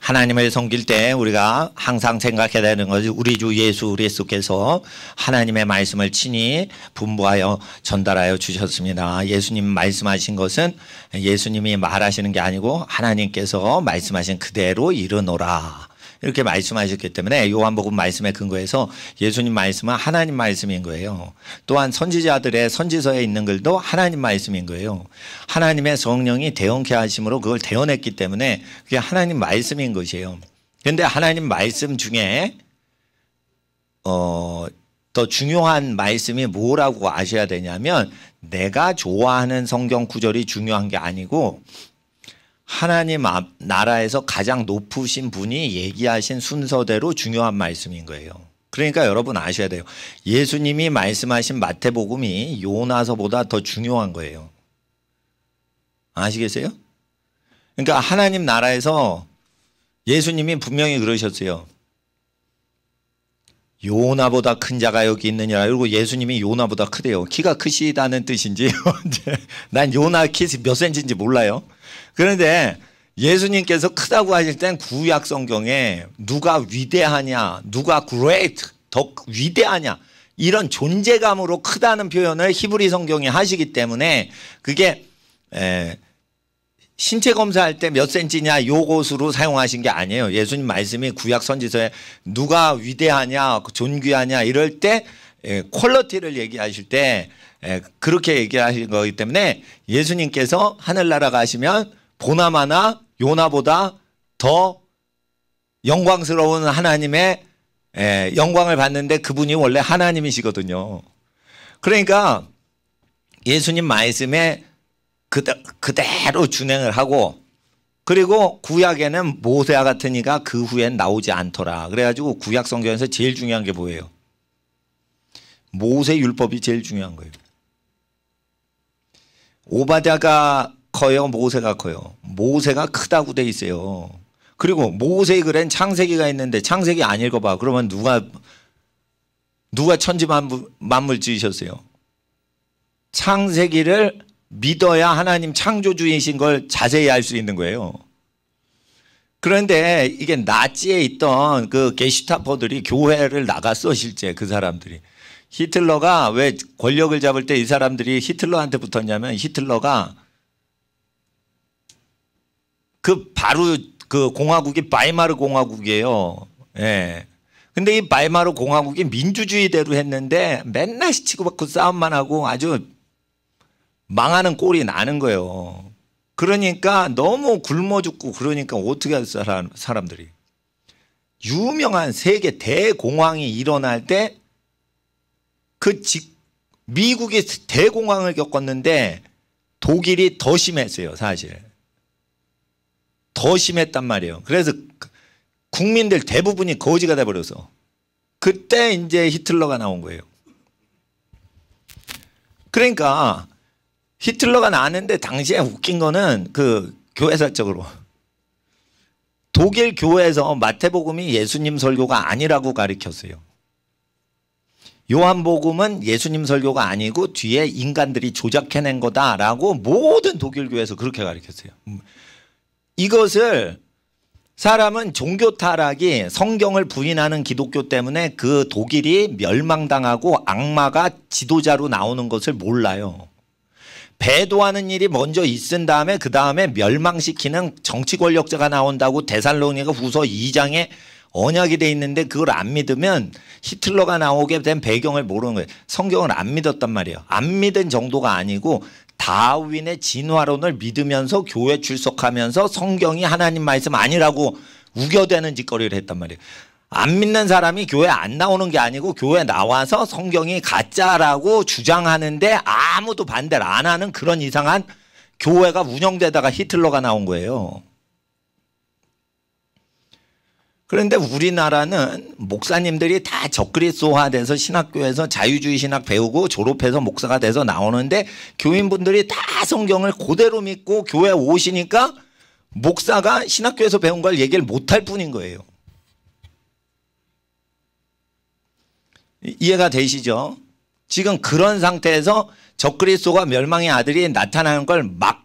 하나님을 섬길 때 우리가 항상 생각해야 되는 것이 우리 주 예수 그리스도께서 하나님의 말씀을 친히 분부하여 전달하여 주셨습니다. 예수님 말씀하신 것은 예수님이 말하시는 게 아니고 하나님께서 말씀하신 그대로 이르노라. 이렇게 말씀하셨기 때문에 요한복음 말씀에 근거해서 예수님 말씀은 하나님 말씀인 거예요. 또한 선지자들의 선지서에 있는 글도 하나님 말씀인 거예요. 하나님의 성령이 대언케 하심으로 그걸 대언했기 때문에 그게 하나님 말씀인 것이에요. 그런데 하나님 말씀 중에 더 중요한 말씀이 뭐라고 아셔야 되냐면 내가 좋아하는 성경 구절이 중요한 게 아니고 하나님 나라에서 가장 높으신 분이 얘기하신 순서대로 중요한 말씀인 거예요. 그러니까 여러분 아셔야 돼요. 예수님이 말씀하신 마태복음이 요나서보다 더 중요한 거예요. 아시겠어요? 그러니까 하나님 나라에서 예수님이 분명히 그러셨어요. 요나보다 큰 자가 여기 있느니라. 그리고 예수님이 요나보다 크대요. 키가 크시다는 뜻인지 난 요나 키 몇 센치인지 몰라요. 그런데 예수님께서 크다고 하실 땐 구약 성경에 누가 위대하냐, 누가 great, 더 위대하냐 이런 존재감으로 크다는 표현을 히브리 성경이 하시기 때문에 그게 신체 검사할 때 몇 센치냐 요것으로 사용하신 게 아니에요. 예수님 말씀이 구약 선지서에 누가 위대하냐, 존귀하냐 이럴 때 퀄리티를 얘기하실 때 그렇게 얘기하신 거기 때문에 예수님께서 하늘나라 가시면 보나마나 요나보다 더 영광스러운 하나님의 영광을 받는데 그분이 원래 하나님이시거든요. 그러니까 예수님 말씀에 그대로 준행을 하고 그리고 구약에는 모세와 같은 이가 그 후엔 나오지 않더라. 그래가지고 구약 성경에서 제일 중요한 게 뭐예요? 모세 율법이 제일 중요한 거예요. 오바댜가 커요? 모세가 커요? 모세가 크다고 돼 있어요. 그리고 모세의 글엔 창세기가 있는데 창세기 안 읽어봐. 그러면 누가 천지 만물 지으셨어요? 창세기를 믿어야 하나님 창조주이신 걸 자세히 알 수 있는 거예요. 그런데 이게 나치에 있던 그 게슈타포들이 교회를 나갔어. 실제 그 사람들이. 히틀러가 왜 권력을 잡을 때 이 사람들이 히틀러한테 붙었냐면 히틀러가 바로 그 공화국이 바이마르 공화국이에요. 예. 근데 이 바이마르 공화국이 민주주의대로 했는데 맨날 치고받고 싸움만 하고 아주 망하는 꼴이 나는 거예요. 그러니까 너무 굶어 죽고 그러니까 어떻게 할 사람들이. 유명한 세계 대공황이 일어날 때 미국이 대공황을 겪었는데 독일이 더 심했어요. 사실. 더 심했단 말이에요. 그래서 국민들 대부분이 거지가 돼버려서 그때 이제 히틀러가 나온 거예요. 그러니까 히틀러가 나왔는데 당시에 웃긴 거는 그 교회사적으로 독일 교회에서 마태복음이 예수님 설교가 아니라고 가르쳤어요. 요한복음은 예수님 설교가 아니고 뒤에 인간들이 조작해낸 거다라고 모든 독일 교회에서 그렇게 가르쳤어요. 이것을 사람은 종교 타락이 성경을 부인하는 기독교 때문에 그 독일이 멸망당하고 악마가 지도자로 나오는 것을 몰라요. 배도하는 일이 먼저 있은 다음에 그 다음에 멸망시키는 정치 권력자가 나온다고 데살로니가 후서 2장에 언약이 돼 있는데 그걸 안 믿으면 히틀러가 나오게 된 배경을 모르는 거예요. 성경을 안 믿었단 말이에요. 안 믿은 정도가 아니고 다윈의 진화론을 믿으면서 교회 출석하면서 성경이 하나님 말씀 아니라고 우겨대는 짓거리를 했단 말이에요. 안 믿는 사람이 교회 안 나오는 게 아니고 교회 나와서 성경이 가짜라고 주장하는데 아무도 반대를 안 하는 그런 이상한 교회가 운영되다가 히틀러가 나온 거예요. 그런데 우리나라는 목사님들이 다 적그리스도화돼서 신학교에서 자유주의 신학 배우고 졸업해서 목사가 돼서 나오는데 교인분들이 다 성경을 그대로 믿고 교회 오시니까 목사가 신학교에서 배운 걸 얘기를 못할 뿐인 거예요. 이해가 되시죠? 지금 그런 상태에서 적그리스도가 멸망의 아들이 나타나는 걸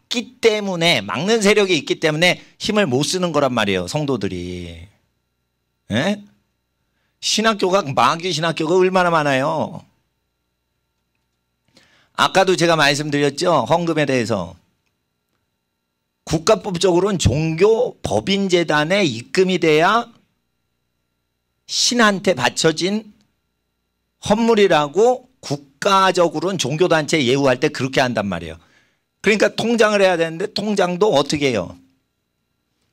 막기 때문에, 막는 세력이 있기 때문에 힘을 못 쓰는 거란 말이에요, 성도들이. 예? 신학교가, 마귀 신학교가 얼마나 많아요. 아까도 제가 말씀드렸죠, 헌금에 대해서. 국가법적으로는 종교 법인재단에 입금이 돼야 신한테 바쳐진 헌물이라고 국가적으로는 종교단체 예우할 때 그렇게 한단 말이에요. 그러니까 통장을 해야 되는데 통장도 어떻게 해요?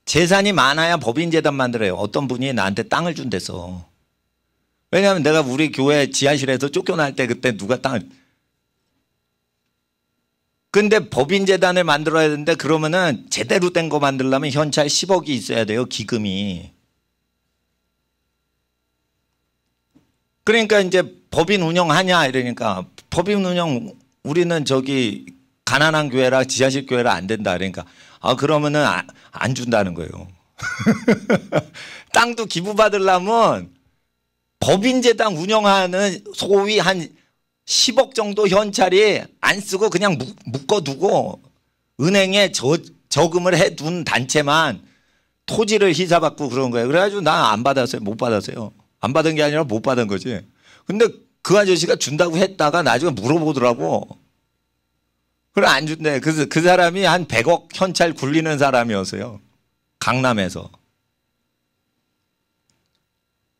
재산이 많아야 법인재단 만들어요. 어떤 분이 나한테 땅을 준댔어. 왜냐하면 내가 우리 교회 지하실에서 쫓겨날 때 그때 누가 땅을, 근데 법인재단을 만들어야 되는데 그러면은 제대로 된 거 만들려면 현찰 10억이 있어야 돼요, 기금이. 그러니까 이제 법인 운영하냐 이러니까, 법인 운영 우리는 저기 가난한 교회라 지하실 교회라 안 된다. 그러니까 그러면은 안 준다는 거예요. 땅도 기부받으려면 법인재단 운영하는 소위 한 10억 정도 현찰이 안 쓰고 그냥 묶어두고 은행에 저금을 해둔 단체만 토지를 희사받고 그런 거예요. 그래가지고 나 안 받았어요. 못 받았어요. 안 받은 게 아니라 못 받은 거지. 근데 그 아저씨가 준다고 했다가 나중에 물어보더라고. 그래 안 준대. 그래서 그 사람이 한 100억 현찰 굴리는 사람이었어요, 강남에서.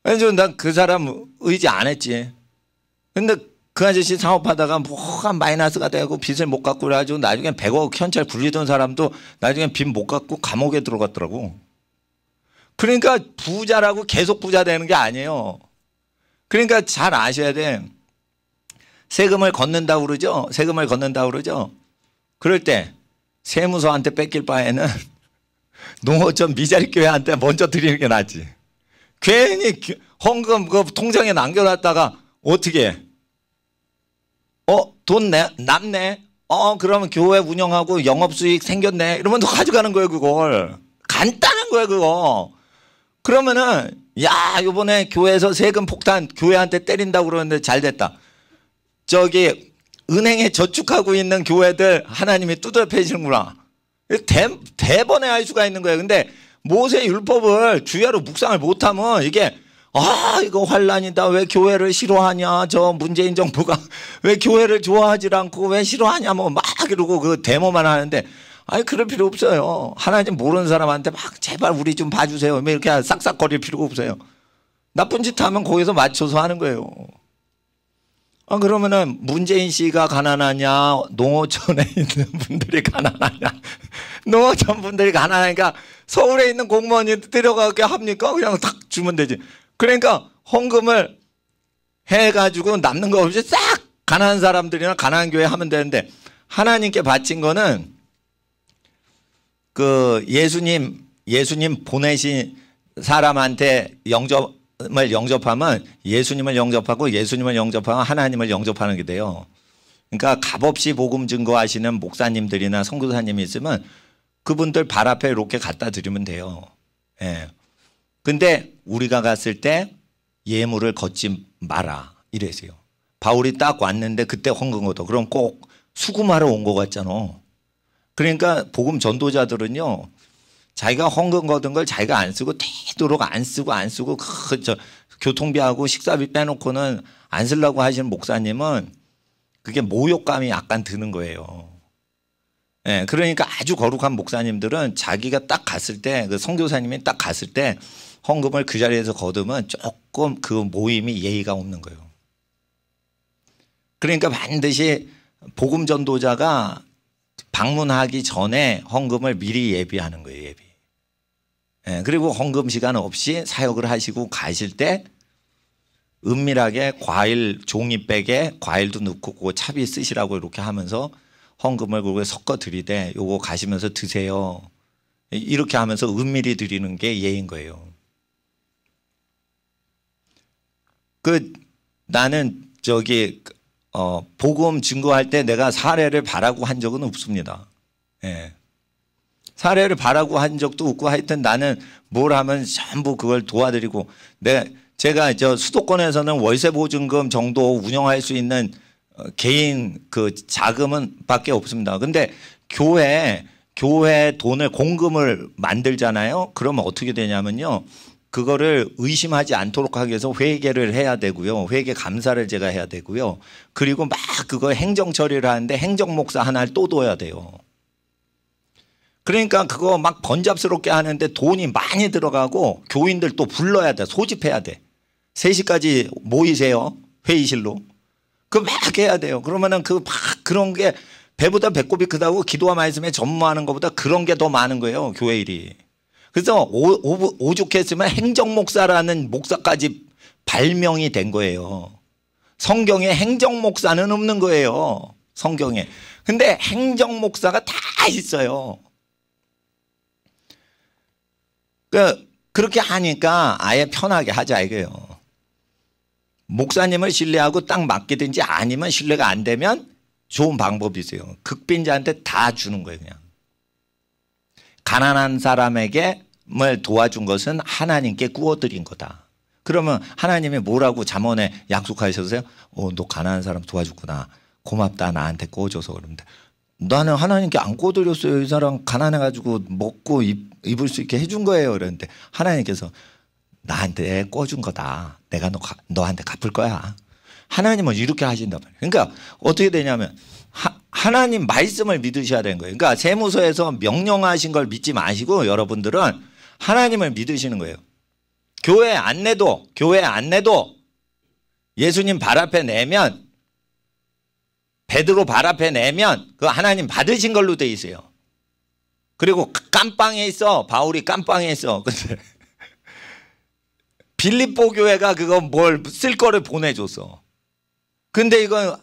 그래서 난 그 사람 의지 안 했지. 근데 그 아저씨 사업하다가 뭐가 마이너스가 되고 빚을 못 갚고 그래가지고 나중에 100억 현찰 굴리던 사람도 나중에 빚 못 갚고 감옥에 들어갔더라고. 그러니까 부자라고 계속 부자 되는 게 아니에요. 그러니까 잘 아셔야 돼. 세금을 걷는다고 그러죠. 세금을 걷는다고 그러죠. 그럴 때 세무서한테 뺏길 바에는 농어촌 미자리 교회한테 먼저 드리는 게 낫지. 괜히 헌금 그 통장에 남겨놨다가 어떻게 해? 돈 남네? 그러면 교회 운영하고 영업수익 생겼네? 이러면 또 가져가는 거예요, 그걸. 간단한 거예요, 그거. 그러면은, 야, 요번에 교회에서 세금 폭탄 교회한테 때린다고 그러는데 잘 됐다. 저기, 은행에 저축하고 있는 교회들 하나님이 두드려 패시는구나. 대번에 할 수가 있는 거예요. 근데 모세 율법을 주야로 묵상을 못하면 이게 이거 환란이다. 왜 교회를 싫어하냐. 저 문재인 정부가 왜 교회를 좋아하지 않고 왜 싫어하냐. 뭐 막 이러고 그 데모만 하는데, 그럴 필요 없어요. 하나님 모르는 사람한테 막 제발 우리 좀 봐주세요. 이렇게 싹싹거릴 필요가 없어요. 나쁜 짓 하면 거기서 맞춰서 하는 거예요. 그러면은 문재인 씨가 가난하냐, 농어촌에 있는 분들이 가난하냐. 농어촌 분들이 가난하니까 서울에 있는 공무원이 데려가게 합니까? 그냥 탁 주면 되지. 그러니까 헌금을 해가지고 남는 거 없이 싹 가난한 사람들이나 가난한 교회 하면 되는데, 하나님께 바친 거는 그 예수님 보내신 사람한테 영접하면 예수님을 영접하고 예수님을 영접하면 하나님을 영접하는 게 돼요. 그러니까 값없이 복음 증거하시는 목사님들이나 선교사님이 있으면 그분들 발 앞에 이렇게 갖다 드리면 돼요. 예. 근데 우리가 갔을 때 예물을 걷지 마라 이랬어요. 바울이 딱 왔는데 그때 헌금 걷어. 그럼 꼭 수금하러 온 것 같잖아. 그러니까 복음 전도자들은요, 자기가 헌금 거둔 걸 자기가 안 쓰고 되도록 안 쓰고 교통비하고 식사비 빼놓고는 안 쓰려고 하시는 목사님은 그게 모욕감이 약간 드는 거예요. 예, 그러니까 아주 거룩한 목사님들은 자기가 딱 갔을 때, 그 선교사님이 딱 갔을 때 헌금을 그 자리에서 거두면 조금 그 모임이 예의가 없는 거예요. 그러니까 반드시 복음 전도자가 방문하기 전에 헌금을 미리 예비하는 거예요, 예비. 예, 그리고 헌금 시간 없이 사역을 하시고 가실 때 은밀하게 과일 종이백에 과일도 넣고 그 차비 쓰시라고 이렇게 하면서 헌금을 그걸 섞어 드리되 요거 가시면서 드세요. 이렇게 하면서 은밀히 드리는 게 예인 거예요. 나는 복음 증거할 때 내가 사례를 바라고 한 적은 없습니다. 예. 사례를 바라고 한 적도 없고, 하여튼 나는 뭘 하면 전부 그걸 도와드리고, 제가 수도권에서는 월세 보증금 정도 운영할 수 있는 개인 그 자금은 밖에 없습니다. 근데 교회 돈을 공금을 만들잖아요. 그러면 어떻게 되냐면요. 그거를 의심하지 않도록 하기 위해서 회계를 해야 되고요. 회계 감사를 제가 해야 되고요. 그리고 막 그거 행정 처리를 하는데 행정목사 하나를 또 둬야 돼요. 그러니까 그거 막 번잡스럽게 하는데 돈이 많이 들어가고 교인들 또 불러야 돼. 소집해야 돼. 3시까지 모이세요. 회의실로. 그거 막 해야 돼요. 그러면은 그 막 그런 게 배보다 배꼽이 크다고 기도와 말씀에 전무하는 것보다 그런 게 더 많은 거예요. 교회 일이. 그래서 오죽했으면 행정목사라는 목사까지 발명이 된 거예요. 성경에 행정목사는 없는 거예요. 성경에. 근데 행정목사가 다 있어요. 그렇게 하니까 아예 편하게 하자 이거예요. 목사님을 신뢰하고 딱 맡기든지 아니면 신뢰가 안 되면 좋은 방법이세요. 극빈자한테 다 주는 거예요. 그냥. 가난한 사람에게 뭘 도와준 것은 하나님께 구워드린 거다. 그러면 하나님이 뭐라고 잠언에 약속하셨어요? 너 가난한 사람 도와줬구나. 고맙다 나한테 구워줘서. 그러는데 나는 하나님께 안 구워드렸어요. 이 사람 가난해가지고 먹고 입을 수 있게 해준 거예요. 그랬는데 하나님께서 나한테 구워준 거다. 내가 너한테 갚을 거야. 하나님은 이렇게 하신단 말이에요. 그러니까 어떻게 되냐면 하나님 말씀을 믿으셔야 되는 거예요. 그러니까 세무서에서 명령하신 걸 믿지 마시고 여러분들은 하나님을 믿으시는 거예요. 교회 안내도 예수님 발 앞에 내면 베드로 발 앞에 내면 그 하나님 받으신 걸로 돼 있어요. 그리고 깜빵에 있어. 바울이 깜빵에 있어. 근데 빌립보 교회가 그거 뭘 쓸 거를 보내줬어. 근데 이건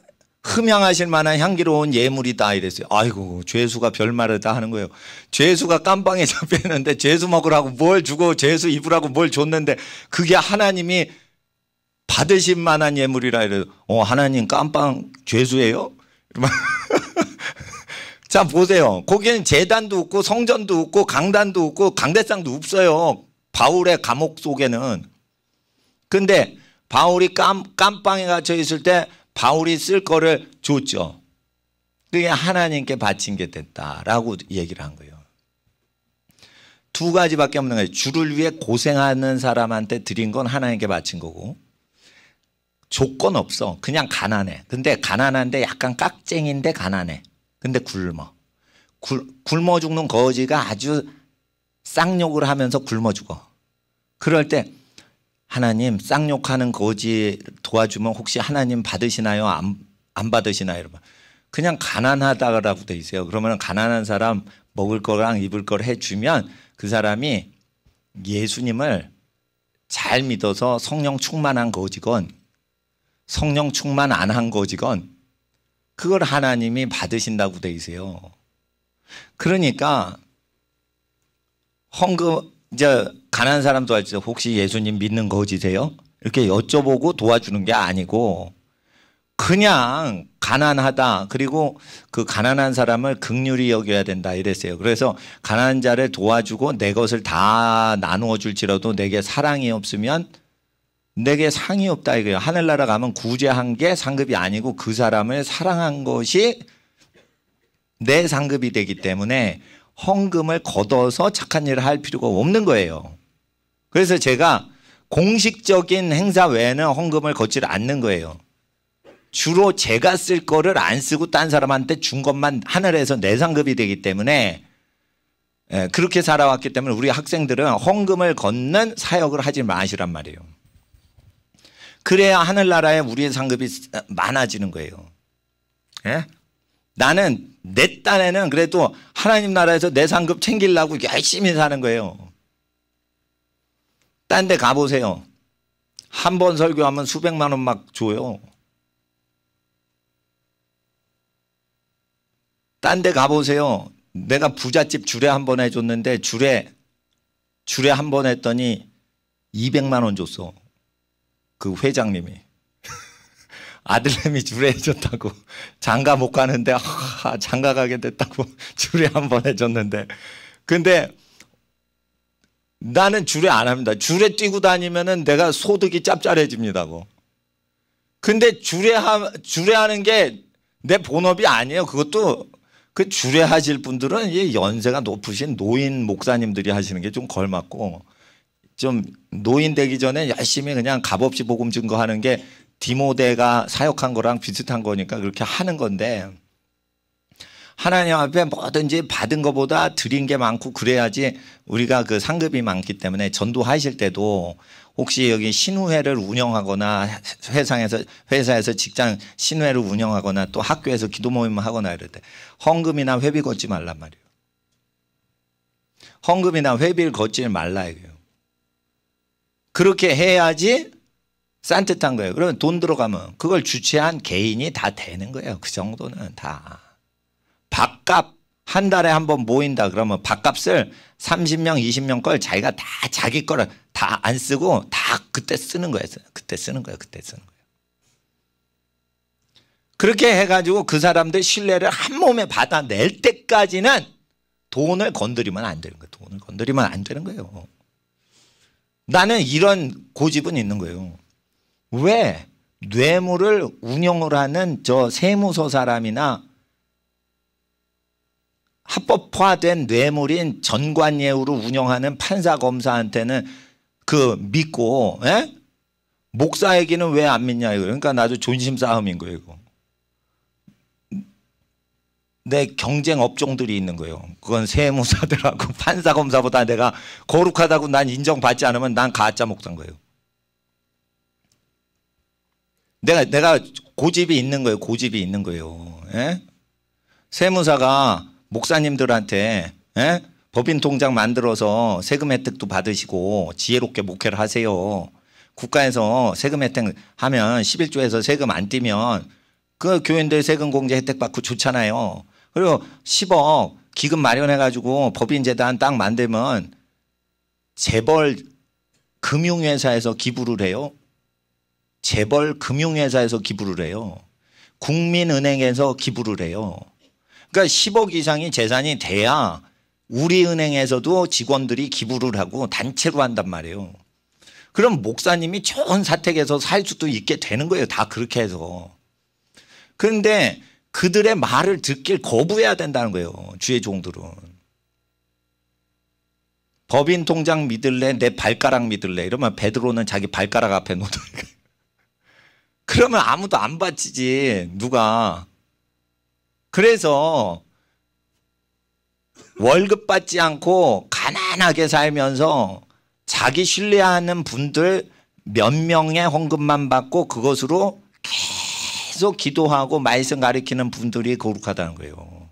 흠향하실 만한 향기로운 예물이다 이랬어요. 아이고 죄수가 별말을 다 하는 거예요. 죄수가 깜빵에 잡혀있는데 죄수 먹으라고 뭘 주고 죄수 입으라고 뭘 줬는데 그게 하나님이 받으실 만한 예물이라 이래요. 하나님 깜빵 죄수예요? 자 보세요. 거기는 제단도 없고 성전도 없고 강단도 없고 강대상도 없어요. 바울의 감옥 속에는. 근데 바울이 깜빵에 갇혀 있을 때 바울이 쓸 거를 줬죠. 그게 하나님께 바친 게 됐다라고 얘기를 한 거예요. 두 가지밖에 없는 거예요. 주를 위해 고생하는 사람한테 드린 건 하나님께 바친 거고 조건 없어. 그냥 가난해. 근데 가난한데 약간 깍쟁인데 가난해. 근데 굶어. 굶어 죽는 거지가 아주 쌍욕을 하면서 굶어 죽어. 그럴 때 하나님 쌍욕하는 거지 도와주면 혹시 하나님 받으시나요? 안 받으시나요? 여러분. 그냥 가난하다라고 돼 있어요. 그러면 가난한 사람 먹을 거랑 입을 걸 해주면 그 사람이 예수님을 잘 믿어서 성령 충만한 거지건 성령 충만 안 한 거지건 그걸 하나님이 받으신다고 돼 있어요. 그러니까 헌금 이제 가난한 사람 도와주세요. 혹시 예수님 믿는 거지세요? 이렇게 여쭤보고 도와주는 게 아니고 그냥 가난하다. 그리고 그 가난한 사람을 긍휼히 여겨야 된다 이랬어요. 그래서 가난한 자를 도와주고 내 것을 다 나누어 줄지라도 내게 사랑이 없으면 내게 상이 없다 이거예요. 하늘나라 가면 구제한 게 상급이 아니고 그 사람을 사랑한 것이 내 상급이 되기 때문에 헌금을 걷어서 착한 일을 할 필요가 없는 거예요. 그래서 제가 공식적인 행사 외에는 헌금을 걷지를 않는 거예요. 주로 제가 쓸 거를 안 쓰고 딴 사람한테 준 것만 하늘에서 내 상급이 되기 때문에 그렇게 살아왔기 때문에 우리 학생들은 헌금을 걷는 사역을 하지 마시란 말이에요. 그래야 하늘나라에 우리의 상급이 많아지는 거예요. 예? 나는 내 딴에는 그래도 하나님 나라에서 내 상급 챙기려고 열심히 사는 거예요. 딴 데 가보세요. 한 번 설교하면 수백만 원 막 줘요. 딴 데 가보세요. 내가 부잣집 주례 한 번 해줬는데 주례 한 번 했더니 200만 원 줬어. 그 회장님이. 아들내미 주례 해줬다고. 장가 못 가는데 장가 가게 됐다고 주례 한 번 해줬는데. 근데 나는 주례 안 합니다. 주례 뛰고 다니면은 내가 소득이 짭짤해집니다고. 근데 주례하는 게 내 본업이 아니에요. 그것도 그 주례하실 분들은 이 연세가 높으신 노인 목사님들이 하시는 게 좀 걸맞고, 좀 노인 되기 전에 열심히 그냥 값없이 복음 증거하는 게 디모데가 사역한 거랑 비슷한 거니까 그렇게 하는 건데, 하나님 앞에 뭐든지 받은 것보다 드린 게 많고 그래야지 우리가 그 상급이 많기 때문에 전도하실 때도 혹시 여기 신우회를 운영하거나 회사에서 직장 신우회를 운영하거나 또 학교에서 기도 모임을 하거나 이럴 때 헌금이나 회비 걷지 말란 말이에요. 헌금이나 회비를 걷지 말라 이거예요. 그렇게 해야지 산뜻한 거예요. 그러면 돈 들어가면 그걸 주최한 개인이 다 되는 거예요. 그 정도는 다. 밥값 한 달에 한 번 모인다 그러면 밥값을 30명 20명 걸 자기가 다 자기 거를 다 안 쓰고 다 그때 쓰는 거예요. 그때 쓰는 거예요. 그렇게 해가지고 그 사람들 신뢰를 한 몸에 받아낼 때까지는 돈을 건드리면 안 되는 거예요. 돈을 건드리면 안 되는 거예요. 나는 이런 고집은 있는 거예요. 왜 뇌물을 운영을 하는 저 세무서 사람이나 합법화된 뇌물인 전관예우로 운영하는 판사 검사한테는 그 믿고, 에? 목사에게는 왜 안 믿냐 이거. 그러니까 나도 존심 싸움인 거예요. 이거. 내 경쟁 업종들이 있는 거예요. 그건 세무사들하고 판사 검사보다 내가 거룩하다고 난 인정받지 않으면 난 가짜 목사인 거예요. 내가 고집이 있는 거예요. 고집이 있는 거예요. 에? 세무사가 목사님들한테 법인 통장 만들어서 세금 혜택도 받으시고 지혜롭게 목회를 하세요. 국가에서 세금 혜택 하면 11조에서 세금 안 떼면 그 교인들 세금 공제 혜택 받고 좋잖아요. 그리고 10억 기금 마련해 가지고 법인재단 딱 만들면 재벌 금융회사에서 기부를 해요. 재벌 금융회사에서 기부를 해요. 국민은행에서 기부를 해요. 그러니까 10억 이상이 재산이 돼야 우리 은행에서도 직원들이 기부를 하고 단체로 한단 말이에요. 그럼 목사님이 좋은 사택에서 살 수도 있게 되는 거예요. 다 그렇게 해서. 그런데 그들의 말을 듣길 거부해야 된다는 거예요. 주의 종들은. 법인 통장 믿을래? 내 발가락 믿을래? 이러면 베드로는 자기 발가락 앞에 놓더니까. 그러면 아무도 안 바치지. 누가. 그래서 월급 받지 않고 가난하게 살면서 자기 신뢰하는 분들 몇 명의 헌금만 받고 그것으로 계속 기도하고 말씀 가르치는 분들이 거룩하다는 거예요.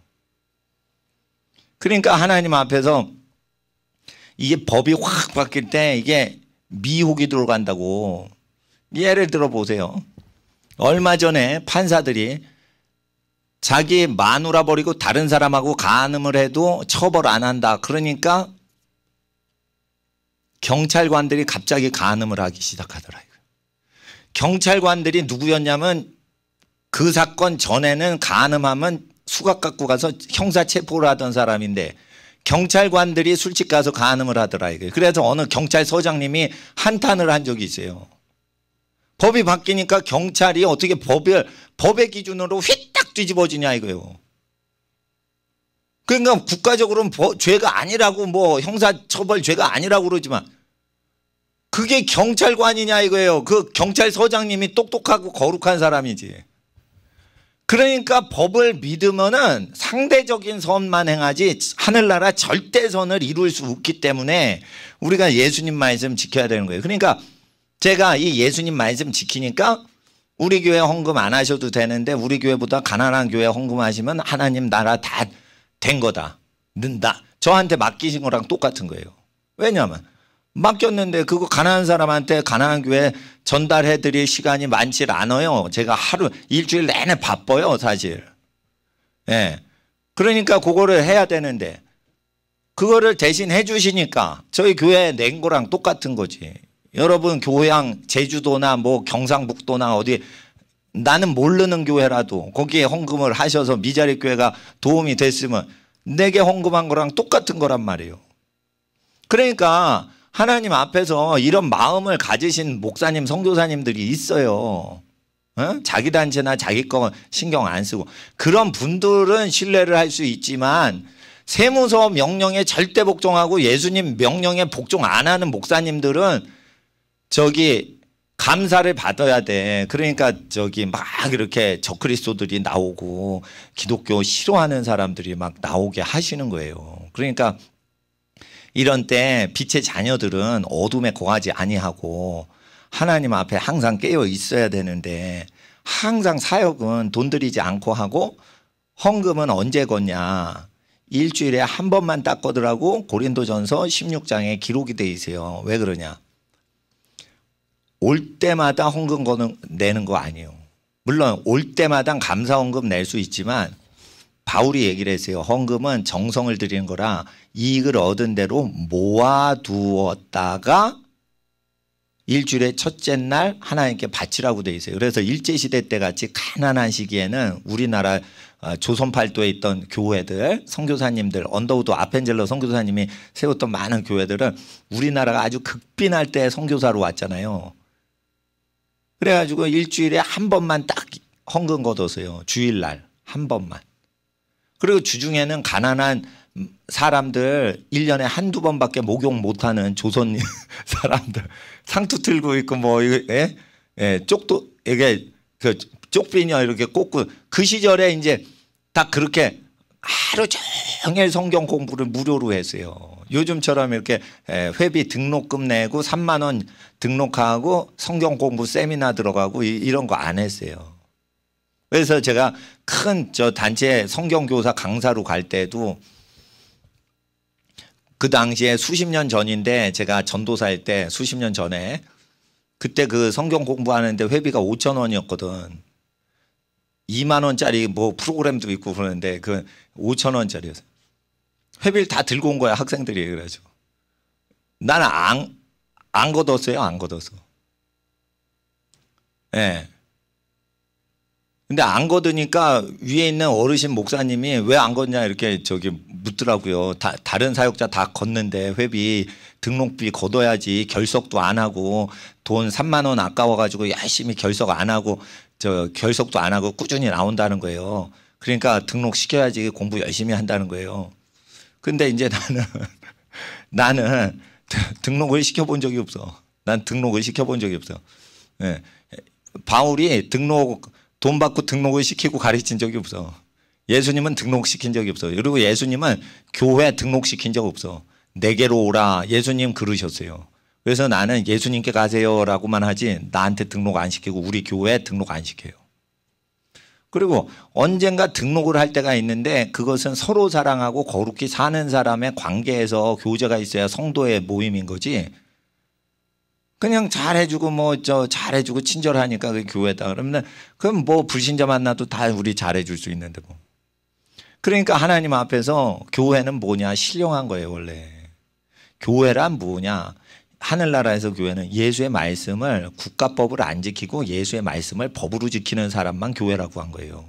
그러니까 하나님 앞에서 이게 법이 확 바뀔 때 이게 미혹이 들어간다고. 예를 들어 보세요. 얼마 전에 판사들이 자기 마누라 버리고 다른 사람하고 간음을 해도 처벌 안 한다. 그러니까 경찰관들이 갑자기 간음을 하기 시작하더라고요. 경찰관들이 누구였냐면 그 사건 전에는 간음하면 수갑 갖고 가서 형사체포를 하던 사람인데 경찰관들이 술집 가서 간음을 하더라고요. 그래서 어느 경찰서장님이 한탄을 한 적이 있어요. 법이 바뀌니까 경찰이 어떻게 법의 기준으로 휘딱 뒤집어지냐 이거예요. 그러니까 국가적으로는 죄가 아니라고 뭐 형사처벌 죄가 아니라고 그러지만 그게 경찰관이냐 이거예요. 그 경찰서장님이 똑똑하고 거룩한 사람이지. 그러니까 법을 믿으면은 상대적인 선만 행하지 하늘나라 절대선을 이룰 수 없기 때문에 우리가 예수님 말씀 지켜야 되는 거예요. 그러니까 제가 이 예수님 말씀 지키니까 우리 교회 헌금 안 하셔도 되는데 우리 교회보다 가난한 교회 헌금하시면 하나님 나라 다 된 거다. 는다. 저한테 맡기신 거랑 똑같은 거예요. 왜냐하면 맡겼는데 그거 가난한 사람한테 가난한 교회 전달해 드릴 시간이 많지 않아요. 제가 일주일 내내 바빠요 사실. 예. 그러니까 그거를 해야 되는데 그거를 대신 해 주시니까 저희 교회에 낸 거랑 똑같은 거지. 여러분 교양 제주도나 뭐 경상북도나 어디 나는 모르는 교회라도 거기에 헌금을 하셔서 미자리 교회가 도움이 됐으면 내게 헌금한 거랑 똑같은 거란 말이에요. 그러니까 하나님 앞에서 이런 마음을 가지신 목사님 선교사님들이 있어요. 자기 단체나 자기 거 신경 안 쓰고. 그런 분들은 신뢰를 할 수 있지만 세무서 명령에 절대 복종하고 예수님 명령에 복종 안 하는 목사님들은 저기 감사를 받아야 돼. 그러니까 저기 막 이렇게 적그리스도들이 나오고 기독교 싫어하는 사람들이 막 나오게 하시는 거예요. 그러니까 이런 때 빛의 자녀들은 어둠에 거하지 아니하고 하나님 앞에 항상 깨어 있어야 되는데 항상 사역은 돈 들이지 않고 하고 헌금은 언제 걷냐. 일주일에 한 번만 딱 거더라고 고린도전서 16장에 기록이 돼 있어요. 왜 그러냐. 올 때마다 헌금 내는 거 아니에요. 물론 올 때마다 감사 헌금 낼 수 있지만 바울이 얘기를 했어요. 헌금은 정성을 들이는 거라 이익을 얻은 대로 모아두었다가 일주일의 첫째 날 하나님께 바치라고 돼 있어요. 그래서 일제시대 때 같이 가난한 시기에는 우리나라 조선 팔도에 있던 교회들, 선교사님들, 언더우드 아펜젤러 선교사님이 세웠던 많은 교회들은 우리나라가 아주 극빈할 때 선교사로 왔잖아요. 그래가지고 일주일에 한 번만 딱 헌금 걷었어요. 주일날 한 번만. 그리고 주중에는 가난한 사람들 1년에 한두 번밖에 목욕 못하는 조선 사람들 상투 틀고 있고 뭐 쪽도 이게 그 쪽비녀 이렇게 꽂고 그 시절에 이제 딱 그렇게 하루 종일 성경 공부를 무료로 했어요. 요즘처럼 이렇게 회비 등록금 내고 3만 원 등록하고 성경 공부 세미나 들어가고 이런 거 안 했어요. 그래서 제가 큰 저 단체 성경교사 강사로 갈 때도 그 당시에 수십 년 전인데 제가 전도사일 때 수십 년 전에 그때 그 성경 공부하는데 회비가 5천 원이었거든. 2만 원짜리 뭐 프로그램도 있고 그러는데 그 5천 원짜리였어요. 회비를 다 들고 온 거야 학생들이. 그래가지고 나는 안 걷었어요. 안 걷어서. 예. 네. 근데 안 걷으니까 위에 있는 어르신 목사님이 왜 안 걷냐 이렇게 저기 묻더라고요. 다른 사역자 다 걷는데 회비 등록비 걷어야지 결석도 안 하고 돈 3만 원 아까워가지고 열심히 결석 안 하고 결석도 안 하고 꾸준히 나온다는 거예요. 그러니까 등록시켜야지 공부 열심히 한다는 거예요. 근데 이제 나는 등록을 시켜본 적이 없어. 난 등록을 시켜본 적이 없어. 네. 바울이 돈 받고 등록을 시키고 가르친 적이 없어. 예수님은 등록시킨 적이 없어. 그리고 예수님은 교회 등록시킨 적 없어. 내게로 오라 예수님 그러셨어요. 그래서 나는 예수님께 가세요라고만 하지 나한테 등록 안 시키고 우리 교회에 등록 안 시켜요. 그리고 언젠가 등록을 할 때가 있는데 그것은 서로 사랑하고 거룩히 사는 사람의 관계에서 교제가 있어야 성도의 모임인 거지. 그냥 잘해주고 잘해주고 친절하니까 그 교회다 그러면 그럼 뭐 불신자 만나도 다 우리 잘해줄 수 있는데 뭐. 그러니까 하나님 앞에서 교회는 뭐냐 신령한 거예요 원래. 교회란 뭐냐. 하늘나라에서 교회는 예수의 말씀을 국가법을 안 지키고 예수의 말씀을 법으로 지키는 사람만 교회라고 한 거예요.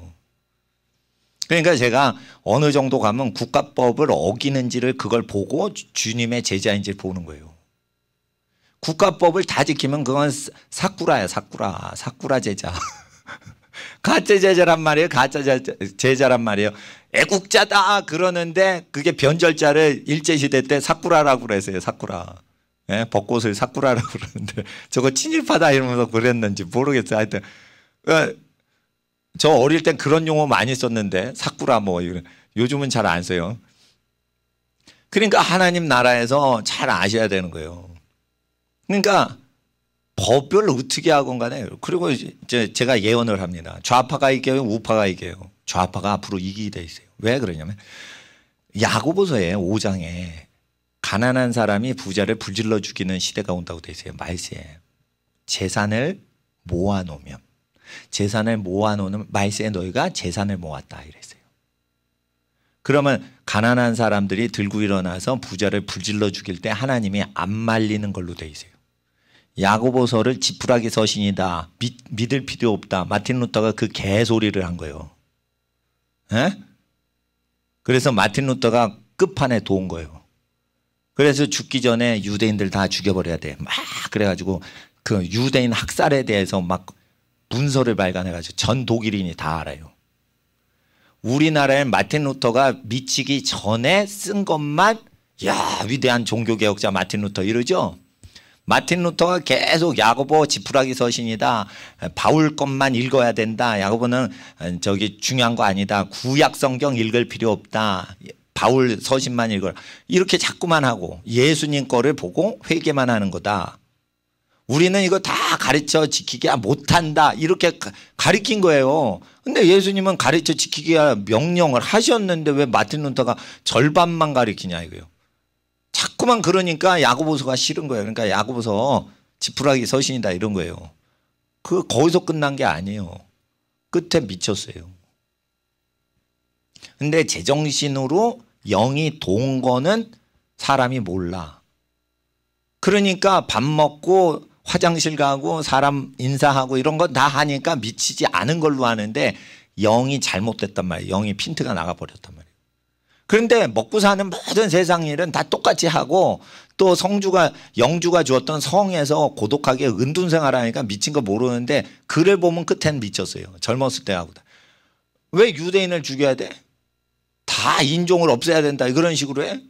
그러니까 제가 어느 정도 가면 국가법을 어기는지를 그걸 보고 주님의 제자인지를 보는 거예요. 국가법을 다 지키면 그건 사쿠라야 사쿠라 제자. 가짜 제자란 말이에요. 가짜 제자란 말이에요. 애국자다 그러는데 그게 변절자를 일제시대 때 사쿠라라고 그랬어요. 사쿠라. 예? 벚꽃을 사쿠라라고 그러는데 저거 친일파다 이러면서 그랬는지 모르겠어요. 하여튼 저 어릴 땐 그런 용어 많이 썼는데 사쿠라 뭐 요즘은 잘 안 써요. 그러니까 하나님 나라에서 잘 아셔야 되는 거예요. 그러니까 법을 어떻게 하건 간에 그리고 이제 제가 예언을 합니다. 좌파가 이겨요 우파가 이겨요. 좌파가 앞으로 이기게 돼 있어요. 왜 그러냐면 야고보서에 5장에 가난한 사람이 부자를 불질러 죽이는 시대가 온다고 돼 있어요. 말세에 재산을 모아놓으면 말세에 너희가 재산을 모았다 이랬어요. 그러면 가난한 사람들이 들고 일어나서 부자를 불질러 죽일 때 하나님이 안 말리는 걸로 돼 있어요. 야고보서를 지푸라기 서신이다. 믿을 필요 없다. 마틴 루터가 그 개소리를 한 거예요. 에? 그래서 마틴 루터가 끝판에 도운 거예요. 그래서 죽기 전에 유대인들 다 죽여버려야 돼. 막 그래가지고 그 유대인 학살에 대해서 막 문서를 발간해가지고 전 독일인이 다 알아요. 우리나라엔 마틴 루터가 미치기 전에 쓴 것만 야 위대한 종교개혁자 마틴 루터 이러죠. 마틴 루터가 계속 야고보 지푸라기 서신이다. 바울 것만 읽어야 된다. 야고보는 저기 중요한 거 아니다. 구약 성경 읽을 필요 없다. 바울 서신만 읽어라. 이렇게 자꾸만 하고 예수님 거를 보고 회개만 하는 거다. 우리는 이거 다 가르쳐 지키기 못한다. 이렇게 가르친 거예요. 근데 예수님은 가르쳐 지키기 명령을 하셨는데 왜 마틴 루터가 절반만 가르치냐 이거예요. 자꾸만 그러니까 야고보서가 싫은 거예요. 그러니까 야고보서 지푸라기 서신이다 이런 거예요. 거기서 끝난 게 아니에요. 끝에 미쳤어요. 근데 제정신으로 영이 돈 거는 사람이 몰라. 그러니까 밥 먹고 화장실 가고 사람 인사하고 이런 건 다 하니까 미치지 않은 걸로 하는데 영이 잘못됐단 말이에요. 영이 핀트가 나가버렸단 말이에요. 그런데 먹고 사는 모든 세상 일은 다 똑같이 하고 또 영주가 주었던 성에서 고독하게 은둔 생활하니까 미친 거 모르는데 글을 보면 끝에는 미쳤어요. 젊었을 때 하고. 왜 유대인을 죽여야 돼? 다 인종을 없애야 된다. 그런 식으로 해?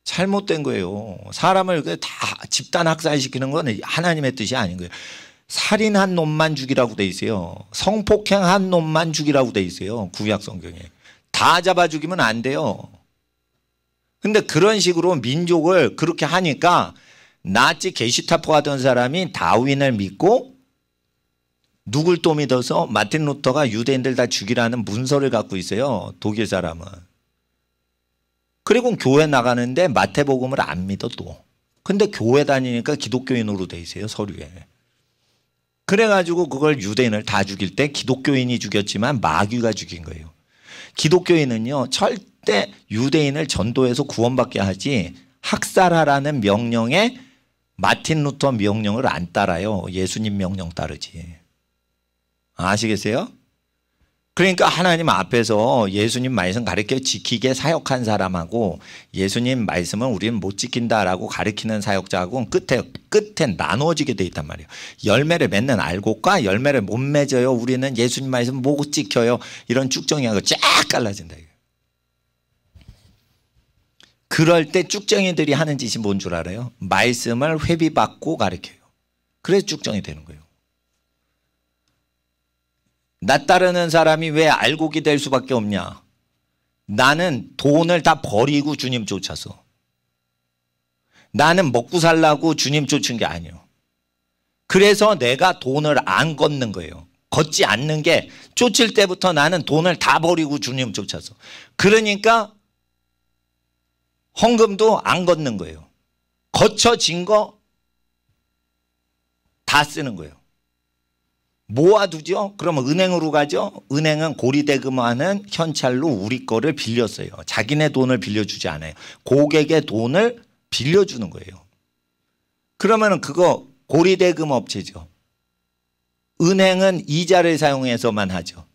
잘못된 거예요. 사람을 다 집단 학살시키는 건 하나님의 뜻이 아닌 거예요. 살인한 놈만 죽이라고 돼 있어요. 성폭행한 놈만 죽이라고 돼 있어요. 구약 성경에. 다 잡아 죽이면 안 돼요. 근데 그런 식으로 민족을 그렇게 하니까 나치 게슈타포 하던 사람이 다윈을 믿고 누굴 또 믿어서 마틴 루터가 유대인들 다 죽이라는 문서를 갖고 있어요. 독일 사람은. 그리고 교회 나가는데 마태복음을 안 믿어 또. 근데 교회 다니니까 기독교인으로 돼 있어요. 서류에. 그래가지고 그걸 유대인을 다 죽일 때 기독교인이 죽였지만 마귀가 죽인 거예요. 기독교인은요 절대 유대인을 전도해서 구원받게 하지 학살하라는 명령에 마틴 루터 명령을 안 따라요. 예수님 명령 따르지. 아시겠어요? 그러니까 하나님 앞에서 예수님 말씀 가르쳐 지키게 사역한 사람하고 예수님 말씀은 우리는 못 지킨다라고 가르치는 사역자하고 끝에 나누어지게 돼 있단 말이에요. 열매를 맺는 알곡과 열매를 못 맺어요. 우리는 예수님 말씀 못 지켜요. 이런 쭉정이하고 쫙 갈라진다. 그럴 때 쭉정이들이 하는 짓이 뭔 줄 알아요? 말씀을 회비받고 가르쳐요. 그래서 쭉정이 되는 거예요. 나 따르는 사람이 왜 알곡이 될 수밖에 없냐? 나는 돈을 다 버리고 주님 쫓아서. 나는 먹고 살라고 주님 쫓은 게 아니에요. 그래서 내가 돈을 안 걷는 거예요. 걷지 않는 게 쫓을 때부터 나는 돈을 다 버리고 주님 쫓아서. 그러니까 헌금도 안 걷는 거예요. 거쳐진 거 다 쓰는 거예요. 모아두죠. 그러면 은행으로 가죠. 은행은 고리대금하는 현찰로 우리 거를 빌렸어요. 자기네 돈을 빌려주지 않아요. 고객의 돈을 빌려주는 거예요. 그러면 그거 고리대금 업체죠. 은행은 이자를 사용해서만 하죠.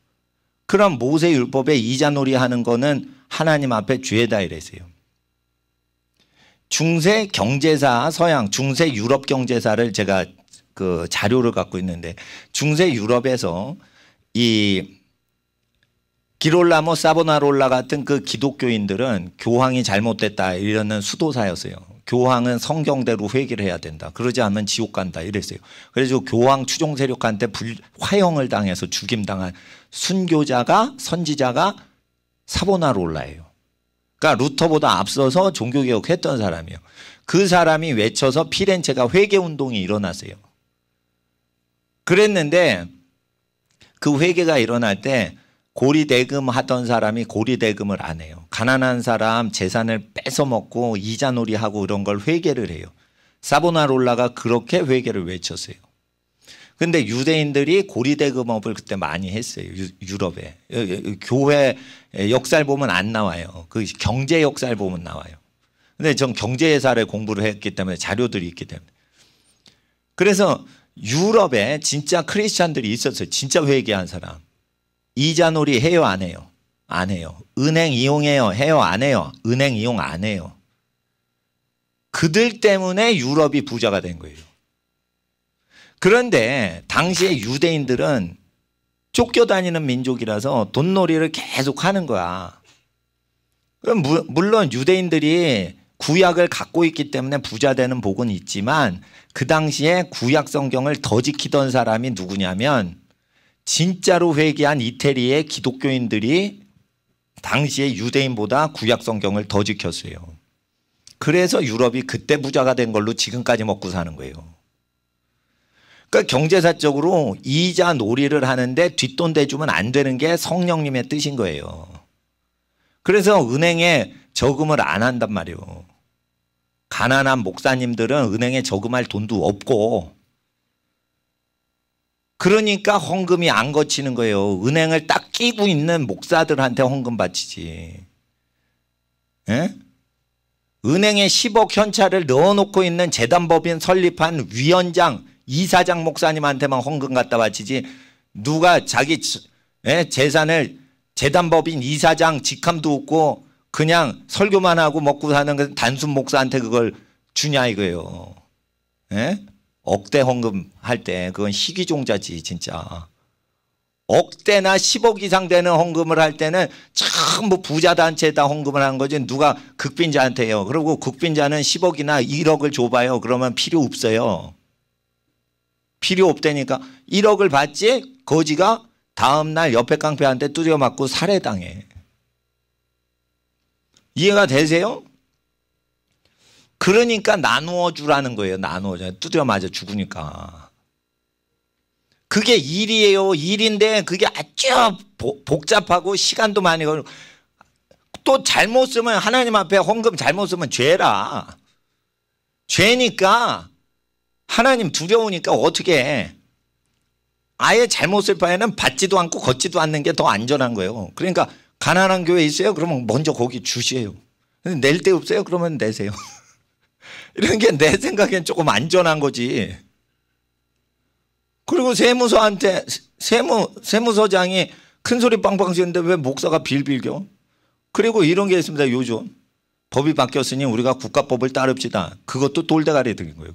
그럼 모세율법에 이자놀이 하는 거는 하나님 앞에 죄다 이랬어요. 중세 경제사 서양 중세 유럽 경제사를 제가 그 자료를 갖고 있는데 중세 유럽에서 이 기롤라모 사보나롤라 같은 그 기독교인들은 교황이 잘못됐다 이러는 수도사였어요. 교황은 성경대로 회개를 해야 된다. 그러지 않으면 지옥 간다 이랬어요. 그래서 교황 추종 세력한테 화형을 당해서 죽임당한 순교자가 선지자가 사보나롤라예요. 그러니까 루터보다 앞서서 종교개혁했던 사람이에요. 그 사람이 외쳐서 피렌체가 회개운동이 일어났어요. 그랬는데 그 회개가 일어날 때 고리대금 하던 사람이 고리대금을 안 해요. 가난한 사람 재산을 뺏어먹고 이자놀이하고 이런 걸 회개를 해요. 사보나롤라가 그렇게 회개를 외쳤어요. 근데 유대인들이 고리대금업을 그때 많이 했어요. 유럽에. 교회 역사를 보면 안 나와요. 그 경제 역사를 보면 나와요. 근데 전 경제사를 공부를 했기 때문에 자료들이 있기 때문에. 그래서 유럽에 진짜 크리스찬들이 있었어요. 진짜 회개한 사람. 이자놀이 해요 안 해요? 안 해요. 은행 이용해요 해요 안 해요? 은행 이용 안 해요. 그들 때문에 유럽이 부자가 된 거예요. 그런데 당시에 유대인들은 쫓겨다니는 민족이라서 돈놀이를 계속 하는 거야. 그럼 물론 유대인들이 구약을 갖고 있기 때문에 부자 되는 복은 있지만 그 당시에 구약 성경을 더 지키던 사람이 누구냐면 진짜로 회개한 이태리의 기독교인들이 당시에 유대인보다 구약 성경을 더 지켰어요. 그래서 유럽이 그때 부자가 된 걸로 지금까지 먹고 사는 거예요. 그러니까 경제사적으로 이자 놀이를 하는데 뒷돈 대주면 안 되는 게 성령님의 뜻인 거예요. 그래서 은행에 저금을 안 한단 말이에요. 가난한 목사님들은 은행에 저금할 돈도 없고 그러니까 헌금이 안 거치는 거예요. 은행을 딱 끼고 있는 목사들한테 헌금 바치지. 예? 은행에 10억 현찰을 넣어놓고 있는 재단법인 설립한 위원장, 이사장 목사님한테만 헌금 갖다 바치지 누가 자기 재산을 재단법인 이사장 직함도 없고 그냥 설교만 하고 먹고 사는 그 단순 목사한테 그걸 주냐 이거예요. 예? 억대 헌금 할 때 그건 희귀종자지 진짜. 억대나 10억 이상 되는 헌금을 할 때는 전부 부자 단체에다 헌금을 하는 거지 누가 극빈자한테 해요. 그리고 극빈자는 10억이나 1억을 줘봐요. 그러면 필요 없어요. 필요 없다니까 1억을 받지 거지가 다음날 옆에 깡패한테 두드려 맞고 살해당해. 이해가 되세요? 그러니까 나누어 주라는 거예요. 나누어 줘. 두드려 맞아 죽으니까. 그게 일이에요. 일인데 그게 아주 복잡하고 시간도 많이 걸리고 또 잘못 쓰면 하나님 앞에 헌금 잘못 쓰면 죄라. 죄니까 하나님 두려우니까 어떻게 해. 아예 잘못 쓸 바에는 받지도 않고 걷지도 않는 게 더 안전한 거예요. 그러니까 가난한 교회 있어요? 그러면 먼저 거기 주시에요. 낼 데 없어요? 그러면 내세요. 이런 게 내 생각엔 조금 안전한 거지. 그리고 세무서한테 세무서장이 큰 소리 빵빵 치는데 왜 목사가 빌빌겨? 그리고 이런 게 있습니다. 요즘 법이 바뀌었으니 우리가 국가법을 따릅시다. 그것도 돌대가리 들인 거예요.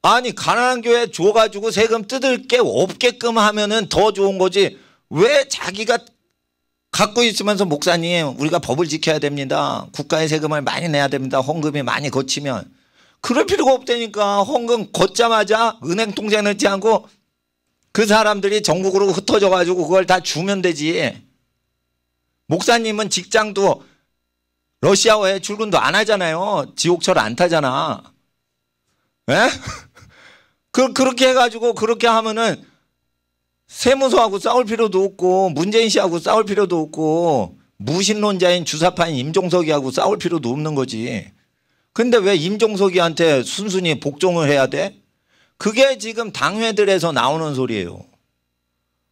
아니 가난한 교회 줘가지고 세금 뜯을 게 없게끔 하면은 더 좋은 거지. 왜 자기가 갖고 있으면서 목사님 우리가 법을 지켜야 됩니다. 국가의 세금을 많이 내야 됩니다. 헌금이 많이 거치면. 그럴 필요가 없다니까. 헌금 걷자마자 은행 통장에 넣지 않고 그 사람들이 전국으로 흩어져 가지고 그걸 다 주면 되지. 목사님은 직장도 러시아어에 출근도 안 하잖아요. 지옥철 안 타잖아. 예? 그렇게 해가지고 그렇게 하면은 세무서하고 싸울 필요도 없고 문재인 씨하고 싸울 필요도 없고 무신론자인 주사파인 임종석이하고 싸울 필요도 없는 거지. 근데 왜 임종석이한테 순순히 복종을 해야 돼? 그게 지금 당회들에서 나오는 소리예요.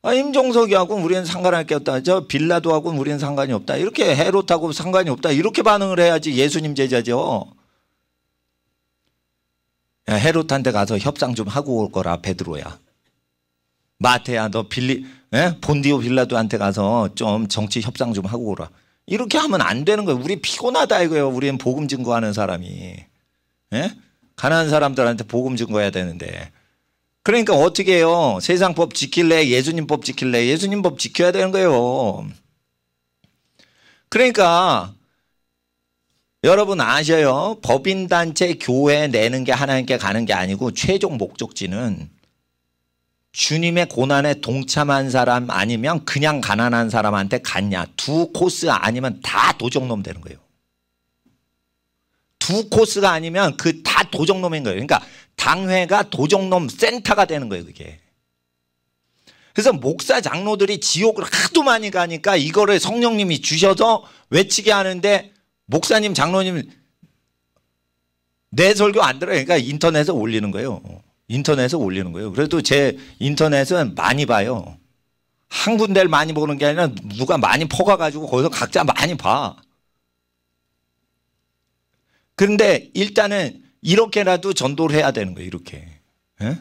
아, 임종석이하고 우리는 상관할 게 없다. 저 빌라도하고 우리는 상관이 없다. 이렇게 헤롯하고 상관이 없다. 이렇게 반응을 해야지 예수님 제자죠. 야, 헤롯한테 가서 협상 좀 하고 올 거라 베드로야. 마태야 너 본디오 빌라도한테 가서 좀 정치 협상 좀 하고 오라. 이렇게 하면 안 되는 거예요. 우리 피곤하다 이거예요. 우리는 복음 증거하는 사람이. 예? 가난한 사람들한테 복음 증거해야 되는데. 그러니까 어떻게 해요? 세상 법 지킬래? 예수님 법 지킬래? 예수님 법 지켜야 되는 거예요. 그러니까 여러분 아셔요. 법인단체 교회 내는 게 하나님께 가는 게 아니고 최종 목적지는 주님의 고난에 동참한 사람 아니면 그냥 가난한 사람한테 갔냐. 두 코스 아니면 다 도적놈 되는 거예요. 두 코스가 아니면 그 다 도적놈인 거예요. 그러니까 당회가 도적놈 센터가 되는 거예요. 그게. 그래서 목사 장로들이 지옥을 하도 많이 가니까 이거를 성령님이 주셔서 외치게 하는데 목사님 장로님 내 설교 안 들어요. 그러니까 인터넷에 올리는 거예요. 인터넷에 올리는 거예요. 그래도 제 인터넷은 많이 봐요. 한 군데를 많이 보는 게 아니라 누가 많이 퍼가가지고 거기서 각자 많이 봐. 그런데 일단은 이렇게라도 전도를 해야 되는 거예요. 이렇게. 예?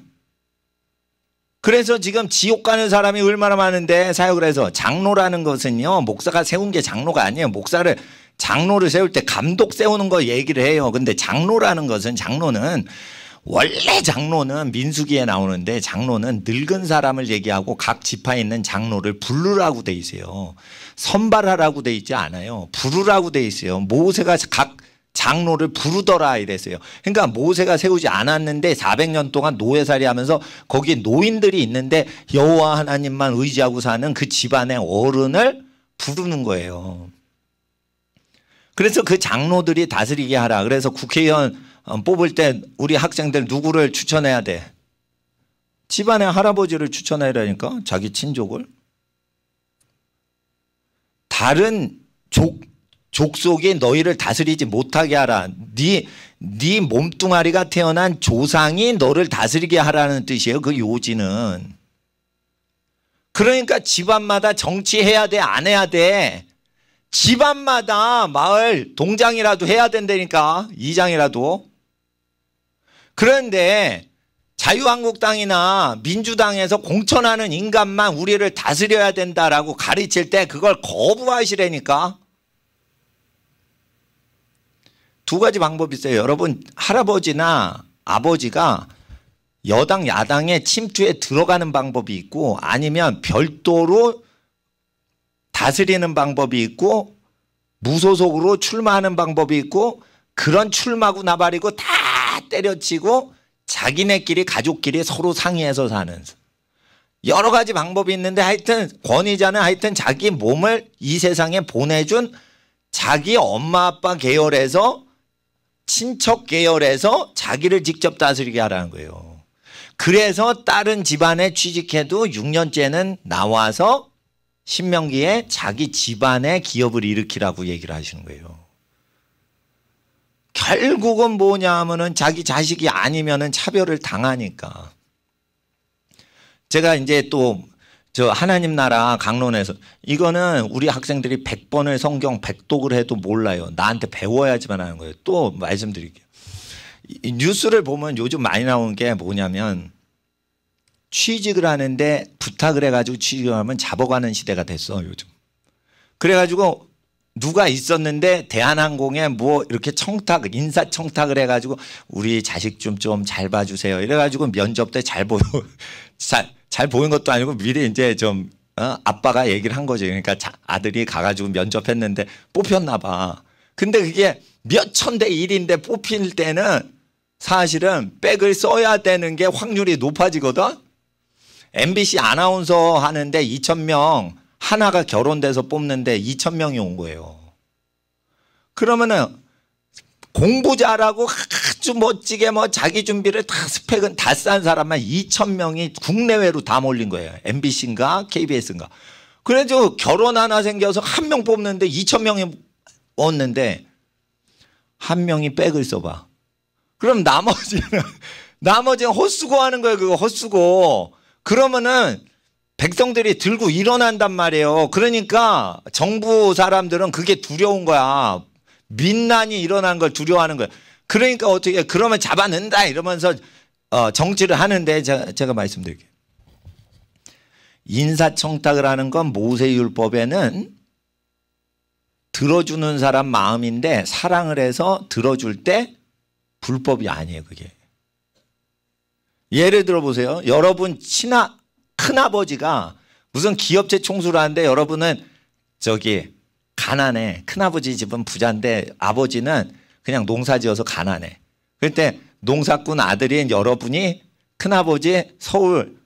그래서 지금 지옥 가는 사람이 얼마나 많은데 사역을 해서 장로라는 것은요. 목사가 세운 게 장로가 아니에요. 장로를 세울 때 감독 세우는 거 얘기를 해요. 근데 장로라는 것은 장로는 원래 장로는 민수기에 나오는데 장로는 늙은 사람을 얘기하고 각 지파에 있는 장로를 부르라고 돼 있어요. 선발하라고 돼 있지 않아요. 부르라고 돼 있어요. 모세가 각 장로를 부르더라 이랬어요. 그러니까 모세가 세우지 않았는데 400년 동안 노예살이 하면서 거기 노인들이 있는데 여호와 하나님만 의지하고 사는 그 집안의 어른을 부르는 거예요. 그래서 그 장로들이 다스리게 하라. 그래서 국회의원 뽑을 때 우리 학생들 누구를 추천해야 돼? 집안의 할아버지를 추천해라니까, 자기 친족을. 다른 족속이 너희를 다스리지 못하게 하라. 네 몸뚱아리가 태어난 조상이 너를 다스리게 하라는 뜻이에요. 그 요지는. 그러니까 집안마다 정치해야 돼, 안 해야 돼? 집안마다 마을 동장이라도 해야 된다니까, 이장이라도. 그런데 자유한국당이나 민주당에서 공천하는 인간만 우리를 다스려야 된다라고 가르칠 때 그걸 거부하시라니까. 두 가지 방법이 있어요. 여러분, 할아버지나 아버지가 여당 야당의 침투에 들어가는 방법이 있고 아니면 별도로 다스리는 방법이 있고 무소속으로 출마하는 방법이 있고, 그런 출마구 나발이고 다 때려치고 자기네끼리 가족끼리 서로 상의해서 사는 여러 가지 방법이 있는데, 하여튼 권위자는 하여튼 자기 몸을 이 세상에 보내준 자기 엄마 아빠 계열에서, 친척 계열에서 자기를 직접 다스리게 하라는 거예요. 그래서 다른 집안에 취직해도 6년째는 나와서 신명기에 자기 집안의 기업을 일으키라고 얘기를 하시는 거예요. 결국은 뭐냐 하면은 자기 자식이 아니면은 차별을 당하니까. 제가 이제 또 저 하나님 나라 강론에서, 이거는 우리 학생들이 100번을 성경 100독을 해도 몰라요. 나한테 배워야지만 하는 거예요. 또 말씀드릴게요. 이 뉴스를 보면 요즘 많이 나오는 게 뭐냐면, 취직을 하는데 부탁을 해가지고 취직을 하면 잡아가는 시대가 됐어 요즘. 그래가지고 누가 있었는데 대한항공에 뭐 이렇게 청탁, 인사 청탁을 해가지고 우리 자식 좀 잘 봐주세요. 이래가지고 면접 때 잘 보인 것도 아니고 미리 이제 좀 아빠가 얘기를 한 거지. 그러니까 아들이 가가지고 면접했는데 뽑혔나 봐. 근데 그게 몇 천 대 1인데 뽑힐 때는 사실은 백을 써야 되는 게 확률이 높아지거든. MBC 아나운서 하는데 2,000명 하나가 결혼돼서 뽑는데 2,000명이 온 거예요. 그러면은 공부 잘하고 아주 멋지게 뭐 자기 준비를 다 스펙은 다 싼 사람만 2,000명이 국내외로 다 몰린 거예요. MBC인가 KBS인가. 그래서 결혼 하나 생겨서 한 명 뽑는데 2,000명이 왔는데 한 명이 백을 써봐. 그럼 나머지는 헛수고 하는 거예요. 그거 헛수고. 그러면은 백성들이 들고 일어난단 말이에요. 그러니까 정부 사람들은 그게 두려운 거야. 민난이 일어난 걸 두려워하는 거야. 그러니까 어떻게, 그러면 잡아낸다 이러면서 정치를 하는데, 제가 말씀드릴게요. 인사청탁을 하는 건 모세율법에는 들어주는 사람 마음인데 사랑을 해서 들어줄 때 불법이 아니에요. 그게. 예를 들어 보세요. 여러분 큰아버지가 무슨 기업체 총수를 하는데 여러분은 저기 가난해. 큰아버지 집은 부자인데 아버지는 그냥 농사지어서 가난해. 그럴 때 농사꾼 아들인 여러분이 큰아버지 서울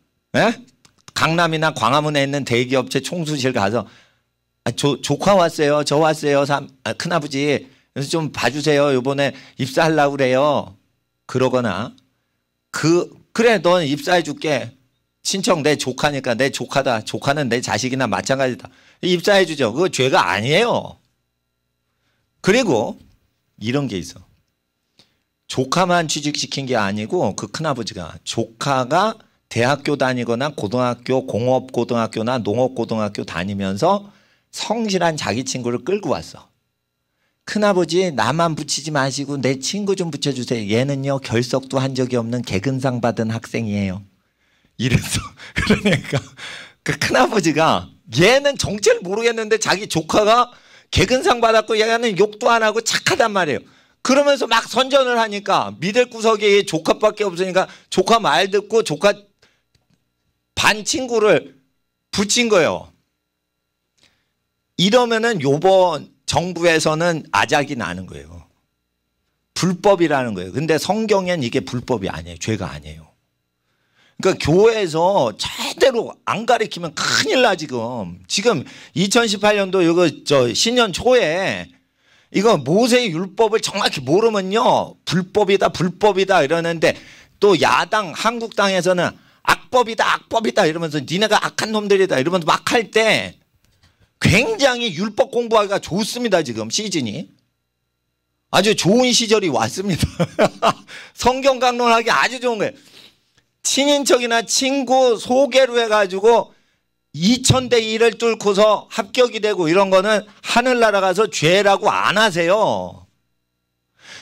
강남이나 광화문에 있는 대기업체 총수실 가서 조카 왔어요. 저 왔어요. 큰아버지 그래서 좀 봐주세요. 이번에 입사하려고 그래요. 그러거나 그래 넌 입사해 줄게. 친척 내 조카니까 내 조카다. 조카는 내 자식이나 마찬가지다. 입사해 주죠. 그거 죄가 아니에요. 그리고 이런 게 있어. 조카만 취직시킨 게 아니고 그 큰아버지가 조카가 대학교 다니거나 고등학교, 공업고등학교나 농업고등학교 다니면서 성실한 자기 친구를 끌고 왔어. 큰아버지 나만 붙이지 마시고 내 친구 좀 붙여주세요. 얘는요 결석도 한 적이 없는 개근상 받은 학생이에요. 이랬어. 그러니까 그 큰아버지가 얘는 정체를 모르겠는데 자기 조카가 개근상 받았고 얘는 욕도 안 하고 착하단 말이에요. 그러면서 막 선전을 하니까 믿을 구석이 조카밖에 없으니까 조카 말 듣고 조카 반 친구를 붙인 거예요. 이러면은 요번 정부에서는 아작이 나는 거예요. 불법이라는 거예요. 근데 성경엔 이게 불법이 아니에요. 죄가 아니에요. 그러니까 교회에서 제대로 안 가르치면 큰일 나 지금. 지금 2018년도 이거 신년 초에 이거 모세의 율법을 정확히 모르면요 불법이다 불법이다 이러는데 또 야당 한국당에서는 악법이다 악법이다 이러면서 니네가 악한 놈들이다 이러면서 막 할 때 굉장히 율법 공부하기가 좋습니다. 지금 시즌이 아주 좋은 시절이 왔습니다. 성경 강론하기 아주 좋은 거예요. 친인척이나 친구 소개로 해가지고 2000대 1을 뚫고서 합격이 되고 이런 거는 하늘나라 가서 죄라고 안 하세요.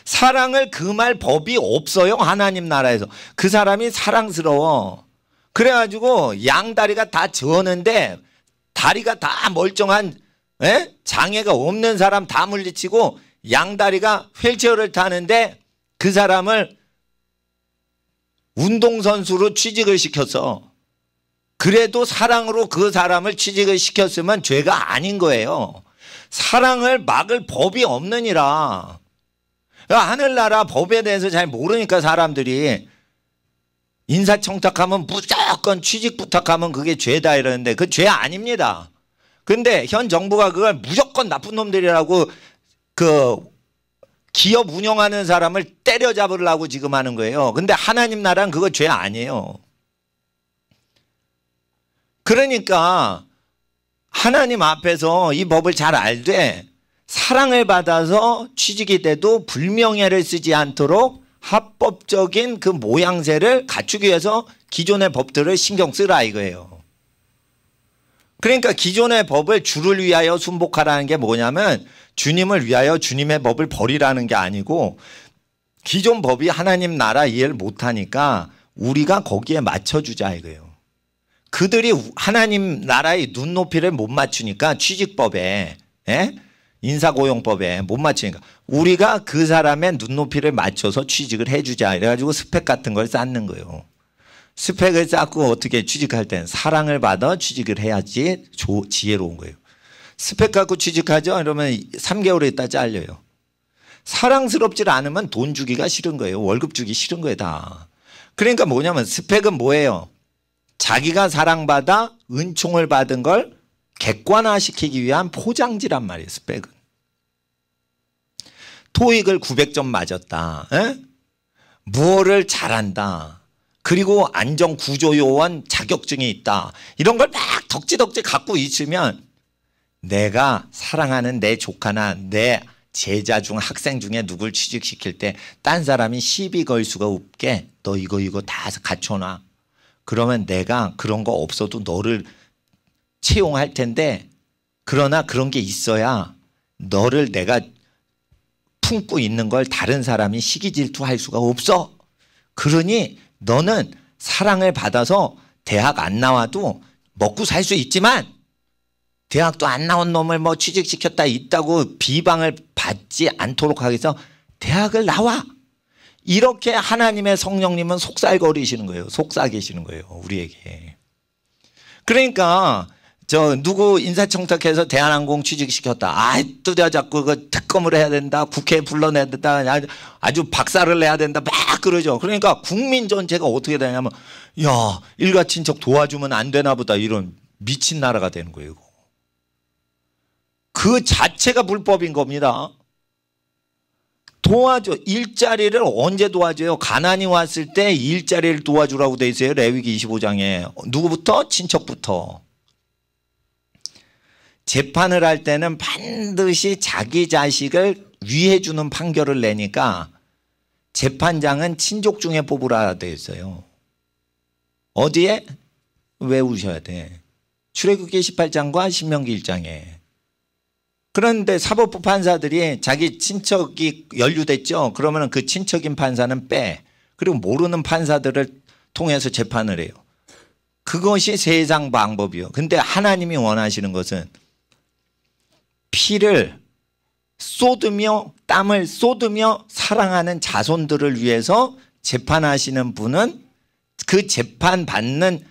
사랑을 금할 법이 없어요. 하나님 나라에서. 그 사람이 사랑스러워. 그래가지고 양다리가 다 저는데 다리가 다 멀쩡한 장애가 없는 사람 다 물리치고 양다리가 휠체어를 타는데 그 사람을 운동선수로 취직을 시켰어. 그래도 사랑으로 그 사람을 취직을 시켰으면 죄가 아닌 거예요. 사랑을 막을 법이 없느니라. 하늘나라 법에 대해서 잘 모르니까 사람들이 인사청탁하면 무조건 취직 부탁하면 그게 죄다 이러는데 그 죄 아닙니다. 근데 현 정부가 그걸 무조건 나쁜 놈들이라고 그 기업 운영하는 사람을 때려잡으려고 지금 하는 거예요. 근데 하나님 나라는 그거 죄 아니에요. 그러니까 하나님 앞에서 이 법을 잘 알되 사랑을 받아서 취직이 돼도 불명예를 쓰지 않도록 합법적인 그 모양새를 갖추기 위해서 기존의 법들을 신경 쓰라 이거예요. 그러니까 기존의 법을 주를 위하여 순복하라는 게 뭐냐면 주님을 위하여 주님의 법을 버리라는 게 아니고 기존 법이 하나님 나라 이해를 못하니까 우리가 거기에 맞춰주자 이거예요. 그들이 하나님 나라의 눈높이를 못 맞추니까 취직법에 인사고용법에 못 맞추니까 우리가 그 사람의 눈높이를 맞춰서 취직을 해주자 이래가지고 스펙 같은 걸 쌓는 거예요. 스펙을 쌓고 어떻게 취직할 때는 사랑을 받아 취직을 해야지 지혜로운 거예요. 스펙 갖고 취직하죠? 이러면 3개월에 있다 잘려요. 사랑스럽지 않으면 돈 주기가 싫은 거예요. 월급 주기 싫은 거예요 다. 그러니까 뭐냐면 스펙은 뭐예요? 자기가 사랑받아 은총을 받은 걸 객관화시키기 위한 포장지란 말이에요. 스펙은. 토익을 900점 맞았다. 무엇을 잘한다. 그리고 안전구조요원 자격증이 있다. 이런 걸 막 덕지덕지 갖고 있으면 내가 사랑하는 내 조카나 내 제자 중 학생 중에 누굴 취직시킬 때 딴 사람이 시비 걸 수가 없게 너 이거 다 갖춰놔. 그러면 내가 그런 거 없어도 너를 채용할 텐데 그러나 그런 게 있어야 너를 내가 품고 있는 걸 다른 사람이 시기 질투할 수가 없어. 그러니 너는 사랑을 받아서 대학 안 나와도 먹고 살 수 있지만 대학도 안 나온 놈을 뭐 취직시켰다 있다고 비방을 받지 않도록 하기 위해서 대학을 나와. 이렇게 하나님의 성령님은 속살거리시는 거예요. 속삭이시는 거예요. 우리에게. 그러니까 누구 인사청탁해서 대한항공 취직시켰다. 또 내가 자꾸 그 특검을 해야 된다. 국회에 불러내야 된다. 아주 박살을 내야 된다. 막 그러죠. 그러니까 국민 전체가 어떻게 되냐면 야 일가친척 도와주면 안 되나 보다 이런 미친 나라가 되는 거예요. 그 자체가 불법인 겁니다. 도와줘. 일자리를 언제 도와줘요? 가난이 왔을 때 일자리를 도와주라고 돼 있어요. 레위기 25장에. 누구부터? 친척부터. 재판을 할 때는 반드시 자기 자식을 위해 주는 판결을 내니까 재판장은 친족 중에 뽑으라 돼 있어요. 어디에? 외우셔야 돼. 출애굽기 18장과 신명기 1장에. 그런데 사법부 판사들이 자기 친척이 연루됐죠. 그러면 그 친척인 판사는 빼. 그리고 모르는 판사들을 통해서 재판을 해요. 그것이 세상 방법이요. 근데 하나님이 원하시는 것은 피를 쏟으며 땀을 쏟으며 사랑하는 자손들을 위해서 재판하시는 분은 그 재판받는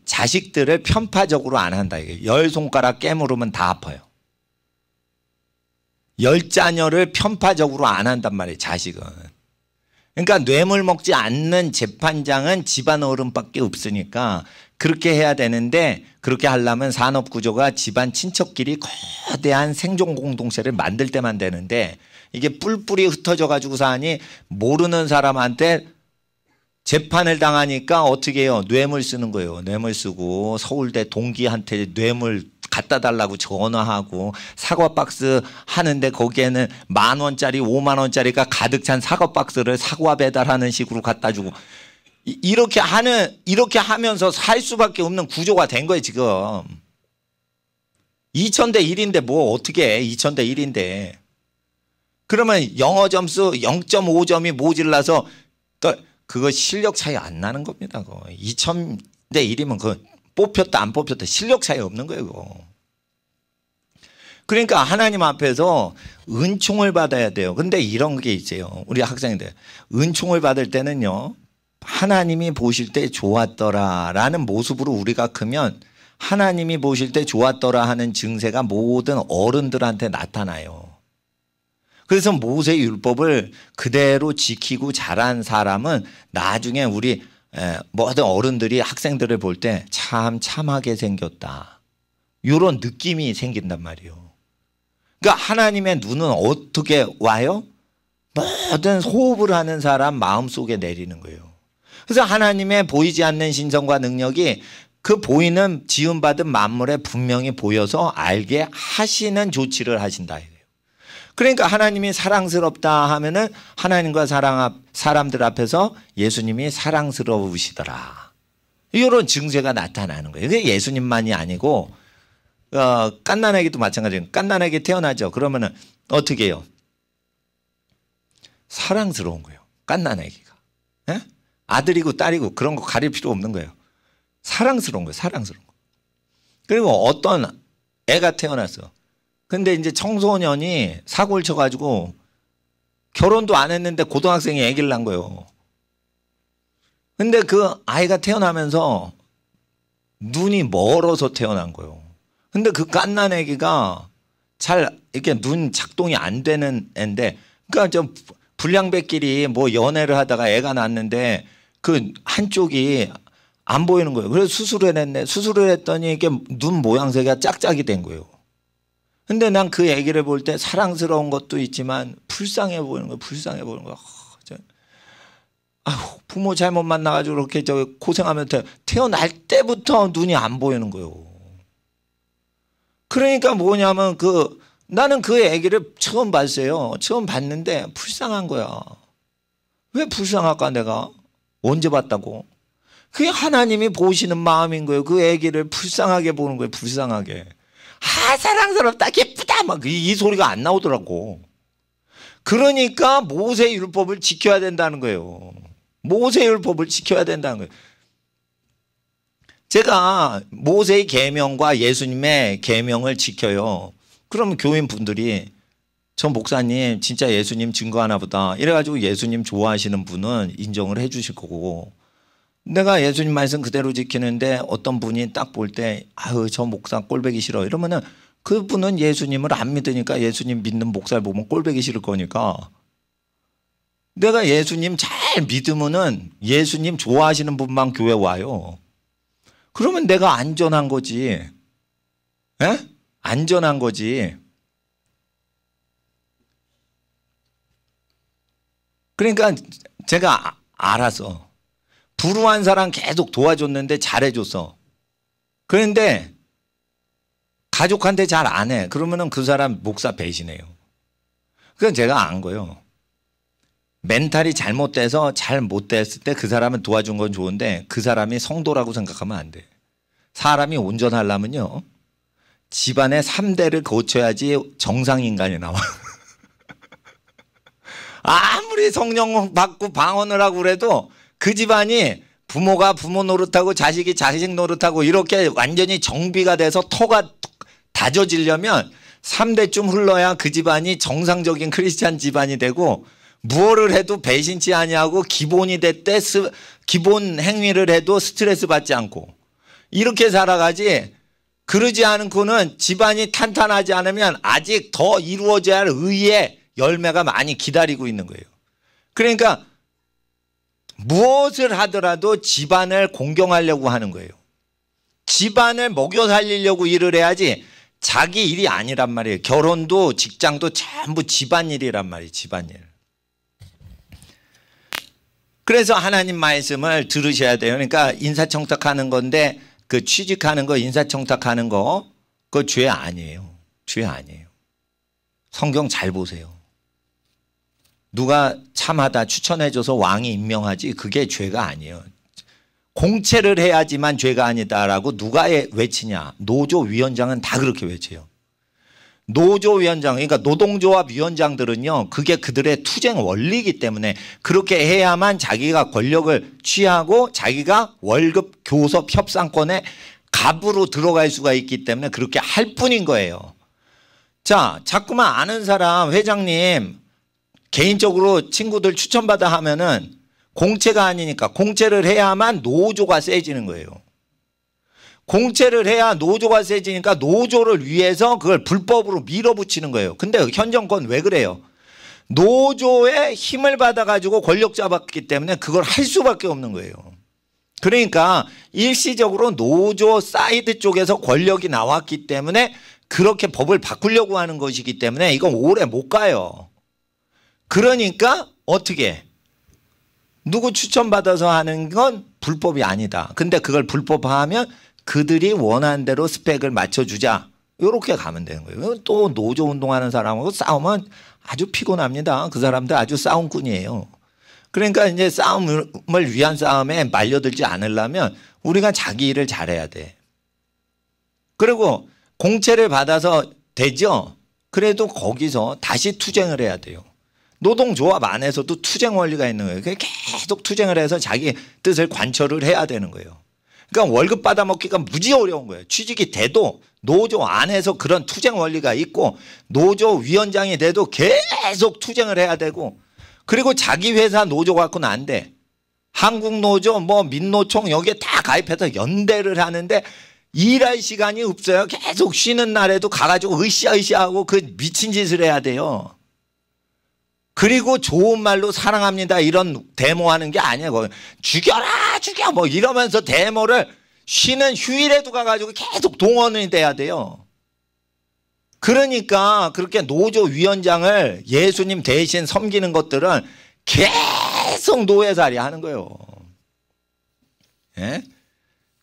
자식들을 편파적으로 안 한다. 열 손가락 깨물으면 다 아파요. 열 자녀를 편파적으로 안 한단 말이에요. 자식은. 그러니까 뇌물 먹지 않는 재판장은 집안 어른밖에 없으니까 그렇게 해야 되는데, 그렇게 하려면 산업구조가 집안 친척끼리 거대한 생존 공동체를 만들 때만 되는데, 이게 뿔뿔이 흩어져 가지고 사니 모르는 사람한테 재판을 당하니까 어떻게 해요? 뇌물 쓰는 거예요. 뇌물 쓰고 서울대 동기한테 뇌물 갖다 달라고 전화하고 사과 박스 하는데 거기에는 10,000원짜리 50,000원짜리가 가득 찬 사과 박스를 사과 배달하는 식으로 갖다 주고, 이렇게 하면서 살 수밖에 없는 구조가 된 거예요, 지금. 2000대 1인데 뭐 어떻게 해? 2000대 1인데. 그러면 영어 점수 0.5점이 모질라서 또 그거 실력 차이 안 나는 겁니다. 2000대 1이면 그 뽑혔다 안 뽑혔다 실력 차이 없는 거예요, 그거. 그러니까 하나님 앞에서 은총을 받아야 돼요. 근데 이런 게 있어요. 우리 학생들. 은총을 받을 때는요, 하나님이 보실 때 좋았더라 라는 모습으로 우리가 크면 하나님이 보실 때 좋았더라 하는 증세가 모든 어른들한테 나타나요. 그래서 모세 율법을 그대로 지키고 자란 사람은 나중에 우리 모든 어른들이 학생들을 볼 때 참 참하게 생겼다, 이런 느낌이 생긴단 말이에요. 그러니까 하나님의 눈은 어떻게 와요? 모든 호흡을 하는 사람 마음속에 내리는 거예요. 그래서 하나님의 보이지 않는 신성과 능력이 그 보이는 지음받은 만물에 분명히 보여서 알게 하시는 조치를 하신다. 그러니까 하나님이 사랑스럽다 하면은 하나님과 사람들 앞에서 예수님이 사랑스러우시더라, 이런 증세가 나타나는 거예요. 그게 예수님만이 아니고 갓난아기도 마찬가지예요. 갓난아기 태어나죠. 그러면은 어떻게 해요? 사랑스러운 거예요, 갓난아기가. 예? 아들이고 딸이고 그런 거 가릴 필요 없는 거예요. 사랑스러운 거예요, 사랑스러운 거. 그리고 어떤 애가 태어났어. 근데 이제 청소년이 사고를 쳐가지고 결혼도 안 했는데 고등학생이 아기를 낳은 거예요. 근데 그 아이가 태어나면서 눈이 멀어서 태어난 거예요. 근데 그 갓난 아기가 잘 이렇게 눈 작동이 안 되는 애인데, 그러니까 좀 불량배끼리 뭐 연애를 하다가 애가 낳았는데 그 한쪽이 안 보이는 거예요. 그래서 수술을 했네. 수술을 했더니 이게 눈 모양새가 짝짝이 된 거예요. 근데 난 그 아기를 볼 때 사랑스러운 것도 있지만 불쌍해 보이는 거예요. 불쌍해 보이는 거예요. 아휴, 부모 잘못 만나가지고 그렇게 고생하면 태어날 때부터 눈이 안 보이는 거예요. 그러니까 뭐냐면 나는 그 아기를 처음 봤어요. 처음 봤는데 불쌍한 거야. 왜 불쌍할까 내가? 언제 봤다고? 그게 하나님이 보시는 마음인 거예요. 그 아기를 불쌍하게 보는 거예요. 불쌍하게. 아, 사랑스럽다, 예쁘다 막 이 소리가 안 나오더라고. 그러니까 모세 율법을 지켜야 된다는 거예요. 모세 율법을 지켜야 된다는 거예요. 제가 모세의 계명과 예수님의 계명을 지켜요. 그러면 교인분들이 저 목사님 진짜 예수님 증거하나 보다 이래가지고 예수님 좋아하시는 분은 인정을 해 주실 거고, 내가 예수님 말씀 그대로 지키는데 어떤 분이 딱 볼 때 아유 저 목사 꼴보기 싫어 이러면은 그분은 예수님을 안 믿으니까 예수님 믿는 목사를 보면 꼴보기 싫을 거니까, 내가 예수님 잘 믿으면은 예수님 좋아하시는 분만 교회 와요. 그러면 내가 안전한 거지. 에? 안전한 거지. 그러니까 제가 알아서 불우한 사람 계속 도와줬는데 잘해줬어. 그런데 가족한테 잘 안 해. 그러면은 그 사람 목사 배신해요. 그건 제가 안 거예요. 멘탈이 잘못돼서 잘 못됐을 때 그 사람을 도와준 건 좋은데 그 사람이 성도라고 생각하면 안 돼. 사람이 온전하려면요, 집안의 3대를 거쳐야지 정상인간이 나와. 아무리 성령 받고 방언을 하고 그래도 그 집안이 부모가 부모 노릇하고 자식이 자식 노릇하고 이렇게 완전히 정비가 돼서 터가 다져지려면 3대쯤 흘러야 그 집안이 정상적인 크리스찬 집안이 되고, 무엇을 해도 배신치 아니하고 기본이 됐대 기본 행위를 해도 스트레스 받지 않고 이렇게 살아가지. 그러지 않고는 집안이 탄탄하지 않으면 아직 더 이루어져야 할 의의 열매가 많이 기다리고 있는 거예요. 그러니까 무엇을 하더라도 집안을 공경하려고 하는 거예요. 집안을 먹여 살리려고 일을 해야지 자기 일이 아니란 말이에요. 결혼도 직장도 전부 집안일이란 말이에요. 집안일. 그래서 하나님 말씀을 들으셔야 돼요. 그러니까 인사청탁하는 건데 그 취직하는 거, 인사청탁하는 거 그거 죄 아니에요. 죄 아니에요. 성경 잘 보세요. 누가 참하다 추천해줘서 왕이 임명하지 그게 죄가 아니에요. 공채를 해야지만 죄가 아니다라고 누가 외치냐. 노조위원장은 다 그렇게 외쳐요. 노조위원장, 그러니까 노동조합위원장들은요, 그게 그들의 투쟁 원리이기 때문에 그렇게 해야만 자기가 권력을 취하고 자기가 월급 교섭 협상권에 갑으로 들어갈 수가 있기 때문에 그렇게 할 뿐인 거예요. 자, 자꾸만 아는 사람, 회장님, 개인적으로 친구들 추천받아 하면은 공채가 아니니까 공채를 해야만 노조가 세지는 거예요. 공채를 해야 노조가 세지니까 노조를 위해서 그걸 불법으로 밀어붙이는 거예요. 근데 현 정권 왜 그래요? 노조의 힘을 받아가지고 권력 잡았기 때문에 그걸 할 수밖에 없는 거예요. 그러니까 일시적으로 노조 사이드 쪽에서 권력이 나왔기 때문에 그렇게 법을 바꾸려고 하는 것이기 때문에 이건 오래 못 가요. 그러니까 어떻게? 누구 추천받아서 하는 건 불법이 아니다. 근데 그걸 불법화하면 그들이 원하는 대로 스펙을 맞춰주자. 이렇게 가면 되는 거예요. 또 노조 운동하는 사람하고 싸우면 아주 피곤합니다. 그 사람들 아주 싸움꾼이에요. 그러니까 이제 싸움을 위한 싸움에 말려들지 않으려면 우리가 자기 일을 잘해야 돼. 그리고 공채를 받아서 되죠. 그래도 거기서 다시 투쟁을 해야 돼요. 노동조합 안에서도 투쟁 원리가 있는 거예요. 계속 투쟁을 해서 자기 뜻을 관철을 해야 되는 거예요. 그러니까 월급 받아먹기가 무지 어려운 거예요. 취직이 돼도 노조 안에서 그런 투쟁 원리가 있고 노조 위원장이 돼도 계속 투쟁을 해야 되고 그리고 자기 회사 노조 갖고는 안 돼. 한국노조 뭐 민노총 여기에 다 가입해서 연대를 하는데 일할 시간이 없어요. 계속 쉬는 날에도 가가지고 으쌰으쌰하고 그 미친 짓을 해야 돼요. 그리고 좋은 말로 사랑합니다 이런 데모하는 게 아니에요. 죽여라 죽여 뭐 이러면서 데모를 쉬는 휴일에도 가가지고 계속 동원이 돼야 돼요. 그러니까 그렇게 노조 위원장을 예수님 대신 섬기는 것들은 계속 노예살이 하는 거예요. 예?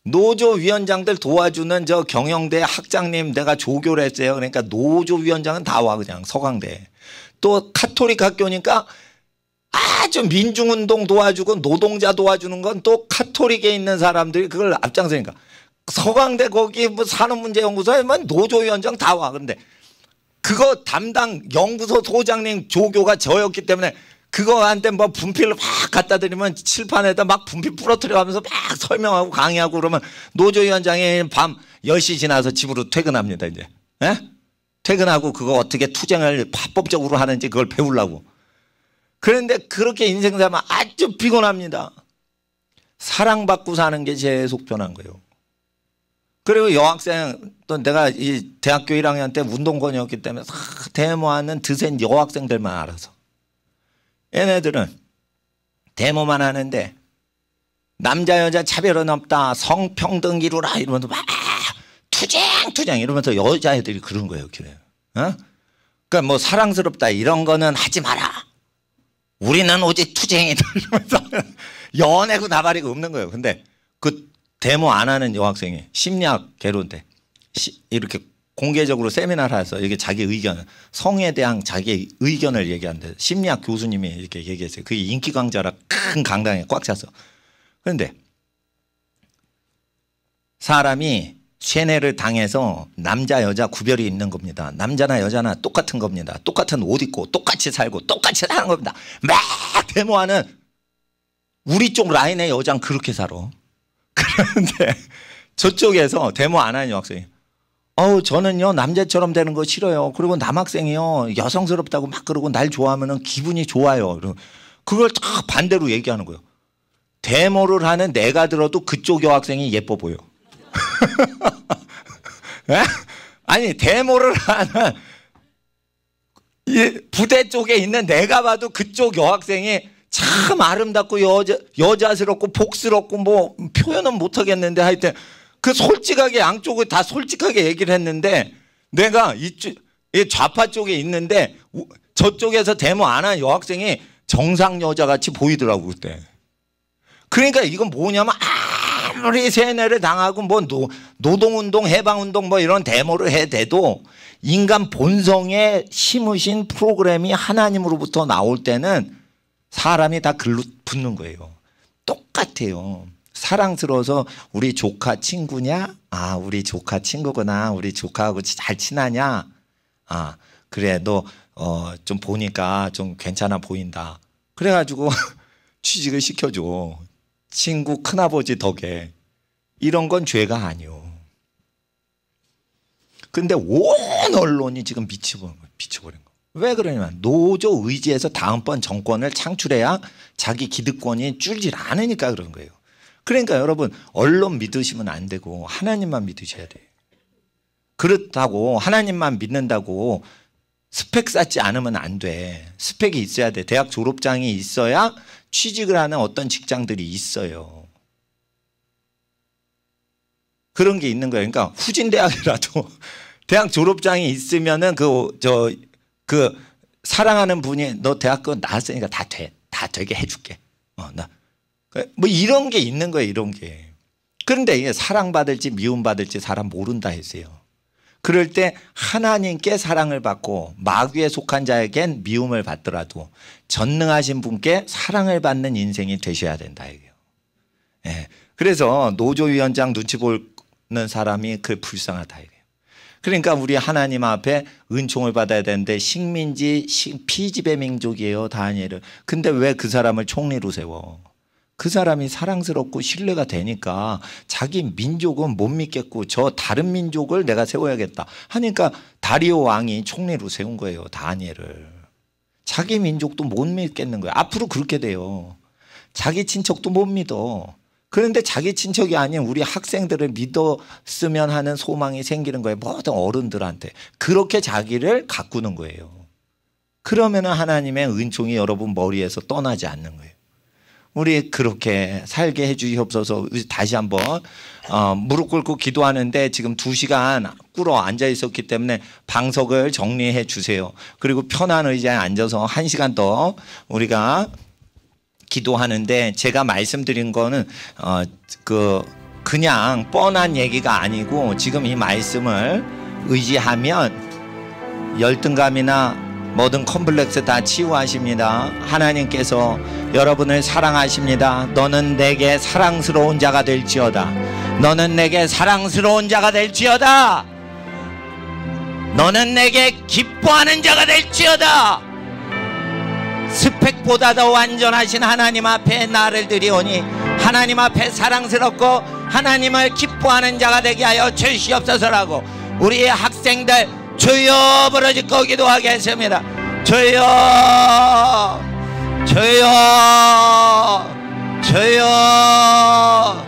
노조 위원장들 도와주는 저 경영대 학장님 내가 조교를 했어요. 그러니까 노조 위원장은 다 와 그냥 서강대. 또 카톨릭 학교니까 아주 민중운동 도와주고 노동자 도와주는 건 또 카톨릭에 있는 사람들이 그걸 앞장서니까 서강대 거기 뭐 산업문제연구소에 뭐 노조위원장 다 와. 그런데 그거 담당 연구소 소장님 조교가 저였기 때문에 그거한테 뭐 분필을 막 갖다 드리면 칠판에다 막 분필 부러뜨려 가면서 막 설명하고 강의하고 그러면 노조위원장이 밤 10시 지나서 집으로 퇴근합니다. 이제. 예? 퇴근하고 그거 어떻게 투쟁을 합법적으로 하는지 그걸 배우려고. 그런데 그렇게 인생 살면 아주 피곤합니다. 사랑받고 사는 게 제일 속편한 거예요. 그리고 여학생 또 내가 이 대학교 1학년 때 운동권이었기 때문에 데모하는 드센 여학생들만 알아서. 얘네들은 데모만 하는데 남자 여자 차별은 없다. 성평등 이루라 이러면서 막 투쟁 이러면서 여자애들이 그런 거예요. 그래요. 어? 그러니까 뭐 사랑스럽다 이런 거는 하지 마라. 우리는 오직 투쟁이다 이러면서 연애고 나발이고 없는 거예요. 근데 그 데모 안 하는 여학생이 심리학 개론대 이렇게 공개적으로 세미나를 해서 이게 자기 의견 성에 대한 자기 의견을 얘기하는데 심리학 교수님이 이렇게 얘기했어요. 그게 인기 강좌라 큰 강당에 꽉 찼어. 그런데 사람이 세뇌를 당해서 남자 여자 구별이 있는 겁니다. 남자나 여자나 똑같은 겁니다. 똑같은 옷 입고 똑같이 살고 똑같이 사는 겁니다. 막 데모하는 우리 쪽 라인의 여자는 그렇게 살아. 그런데 저쪽에서 데모 안 하는 여학생이 저는요 남자처럼 되는 거 싫어요. 그리고 남학생이요 여성스럽다고 막 그러고 날 좋아하면은 기분이 좋아요. 그걸 딱 반대로 얘기하는 거예요. 데모를 하는 내가 들어도 그쪽 여학생이 예뻐 보여. 아니 데모를 하는 이 부대 쪽에 있는 내가 봐도 그쪽 여학생이 참 아름답고 여자스럽고 복스럽고 뭐 표현은 못하겠는데 하여튼 그 솔직하게 양쪽을 다 솔직하게 얘기를 했는데 내가 이쪽 좌파 쪽에 있는데 저쪽에서 데모 안 한 여학생이 정상 여자같이 보이더라고 그때. 그러니까 이건 뭐냐면 아무리 세뇌를 당하고 뭐 노동운동 해방운동 뭐 이런 데모를 해대도 인간 본성에 심으신 프로그램이 하나님으로부터 나올 때는 사람이 다 글로 붙는 거예요. 똑같아요. 사랑스러워서 우리 조카 친구냐? 우리 조카 친구구나. 우리 조카하고 잘 친하냐? 그래 너 좀 보니까 좀 괜찮아 보인다. 그래가지고 취직을 시켜줘. 친구 큰아버지 덕에. 이런 건 죄가 아니오. 근데 온 언론이 지금 미쳐버린 거예요. 왜 그러냐면 노조 의지에서 다음번 정권을 창출해야 자기 기득권이 줄질 않으니까 그런 거예요. 그러니까 여러분 언론 믿으시면 안 되고 하나님만 믿으셔야 돼요. 그렇다고 하나님만 믿는다고 스펙 쌓지 않으면 안 돼. 스펙이 있어야 돼. 대학 졸업장이 있어야 취직을 하는 어떤 직장들이 있어요. 그런 게 있는 거예요. 그러니까 후진 대학이라도 대학 졸업장이 있으면은 그 사랑하는 분이 너 대학교 나왔으니까 다 되게 해줄게. 뭐 이런 게 있는 거예요. 이런 게. 그런데 이게 사랑받을지 미움받을지 사람 모른다 했어요. 그럴 때 하나님께 사랑을 받고 마귀에 속한 자에겐 미움을 받더라도 전능하신 분께 사랑을 받는 인생이 되셔야 된다 이게요. 예. 그래서 노조위원장 눈치 보는 사람이 그 불쌍하다 이게요. 그러니까 우리 하나님 앞에 은총을 받아야 되는데 식민지 피지배 민족이에요 다니엘은. 근데 왜 그 사람을 총리로 세워? 그 사람이 사랑스럽고 신뢰가 되니까 자기 민족은 못 믿겠고 저 다른 민족을 내가 세워야겠다 하니까 다리오 왕이 총리로 세운 거예요. 다니엘을. 자기 민족도 못 믿겠는 거예요. 앞으로 그렇게 돼요. 자기 친척도 못 믿어. 그런데 자기 친척이 아닌 우리 학생들을 믿었으면 하는 소망이 생기는 거예요. 모든 어른들한테. 그렇게 자기를 가꾸는 거예요. 그러면 하나님의 은총이 여러분 머리에서 떠나지 않는 거예요. 우리 그렇게 살게 해 주시옵소서. 다시 한번 무릎 꿇고 기도하는데 지금 2시간 꿇어 앉아 있었기 때문에 방석을 정리해 주세요. 그리고 편한 의자에 앉아서 1시간 더 우리가 기도하는데 제가 말씀드린 거는 그냥 뻔한 얘기가 아니고 지금 이 말씀을 의지하면 열등감이나 모든 컴플렉스 다 치유하십니다. 하나님께서 여러분을 사랑하십니다. 너는 내게 사랑스러운 자가 될지어다. 너는 내게 사랑스러운 자가 될지어다. 너는 내게 기뻐하는 자가 될지어다. 스펙보다 더 완전하신 하나님 앞에 나를 드리오니 하나님 앞에 사랑스럽고 하나님을 기뻐하는 자가 되게 하여 주시옵소서라고 우리의 학생들 주여 부르짖고 기도하겠습니다. 주여 주여 주여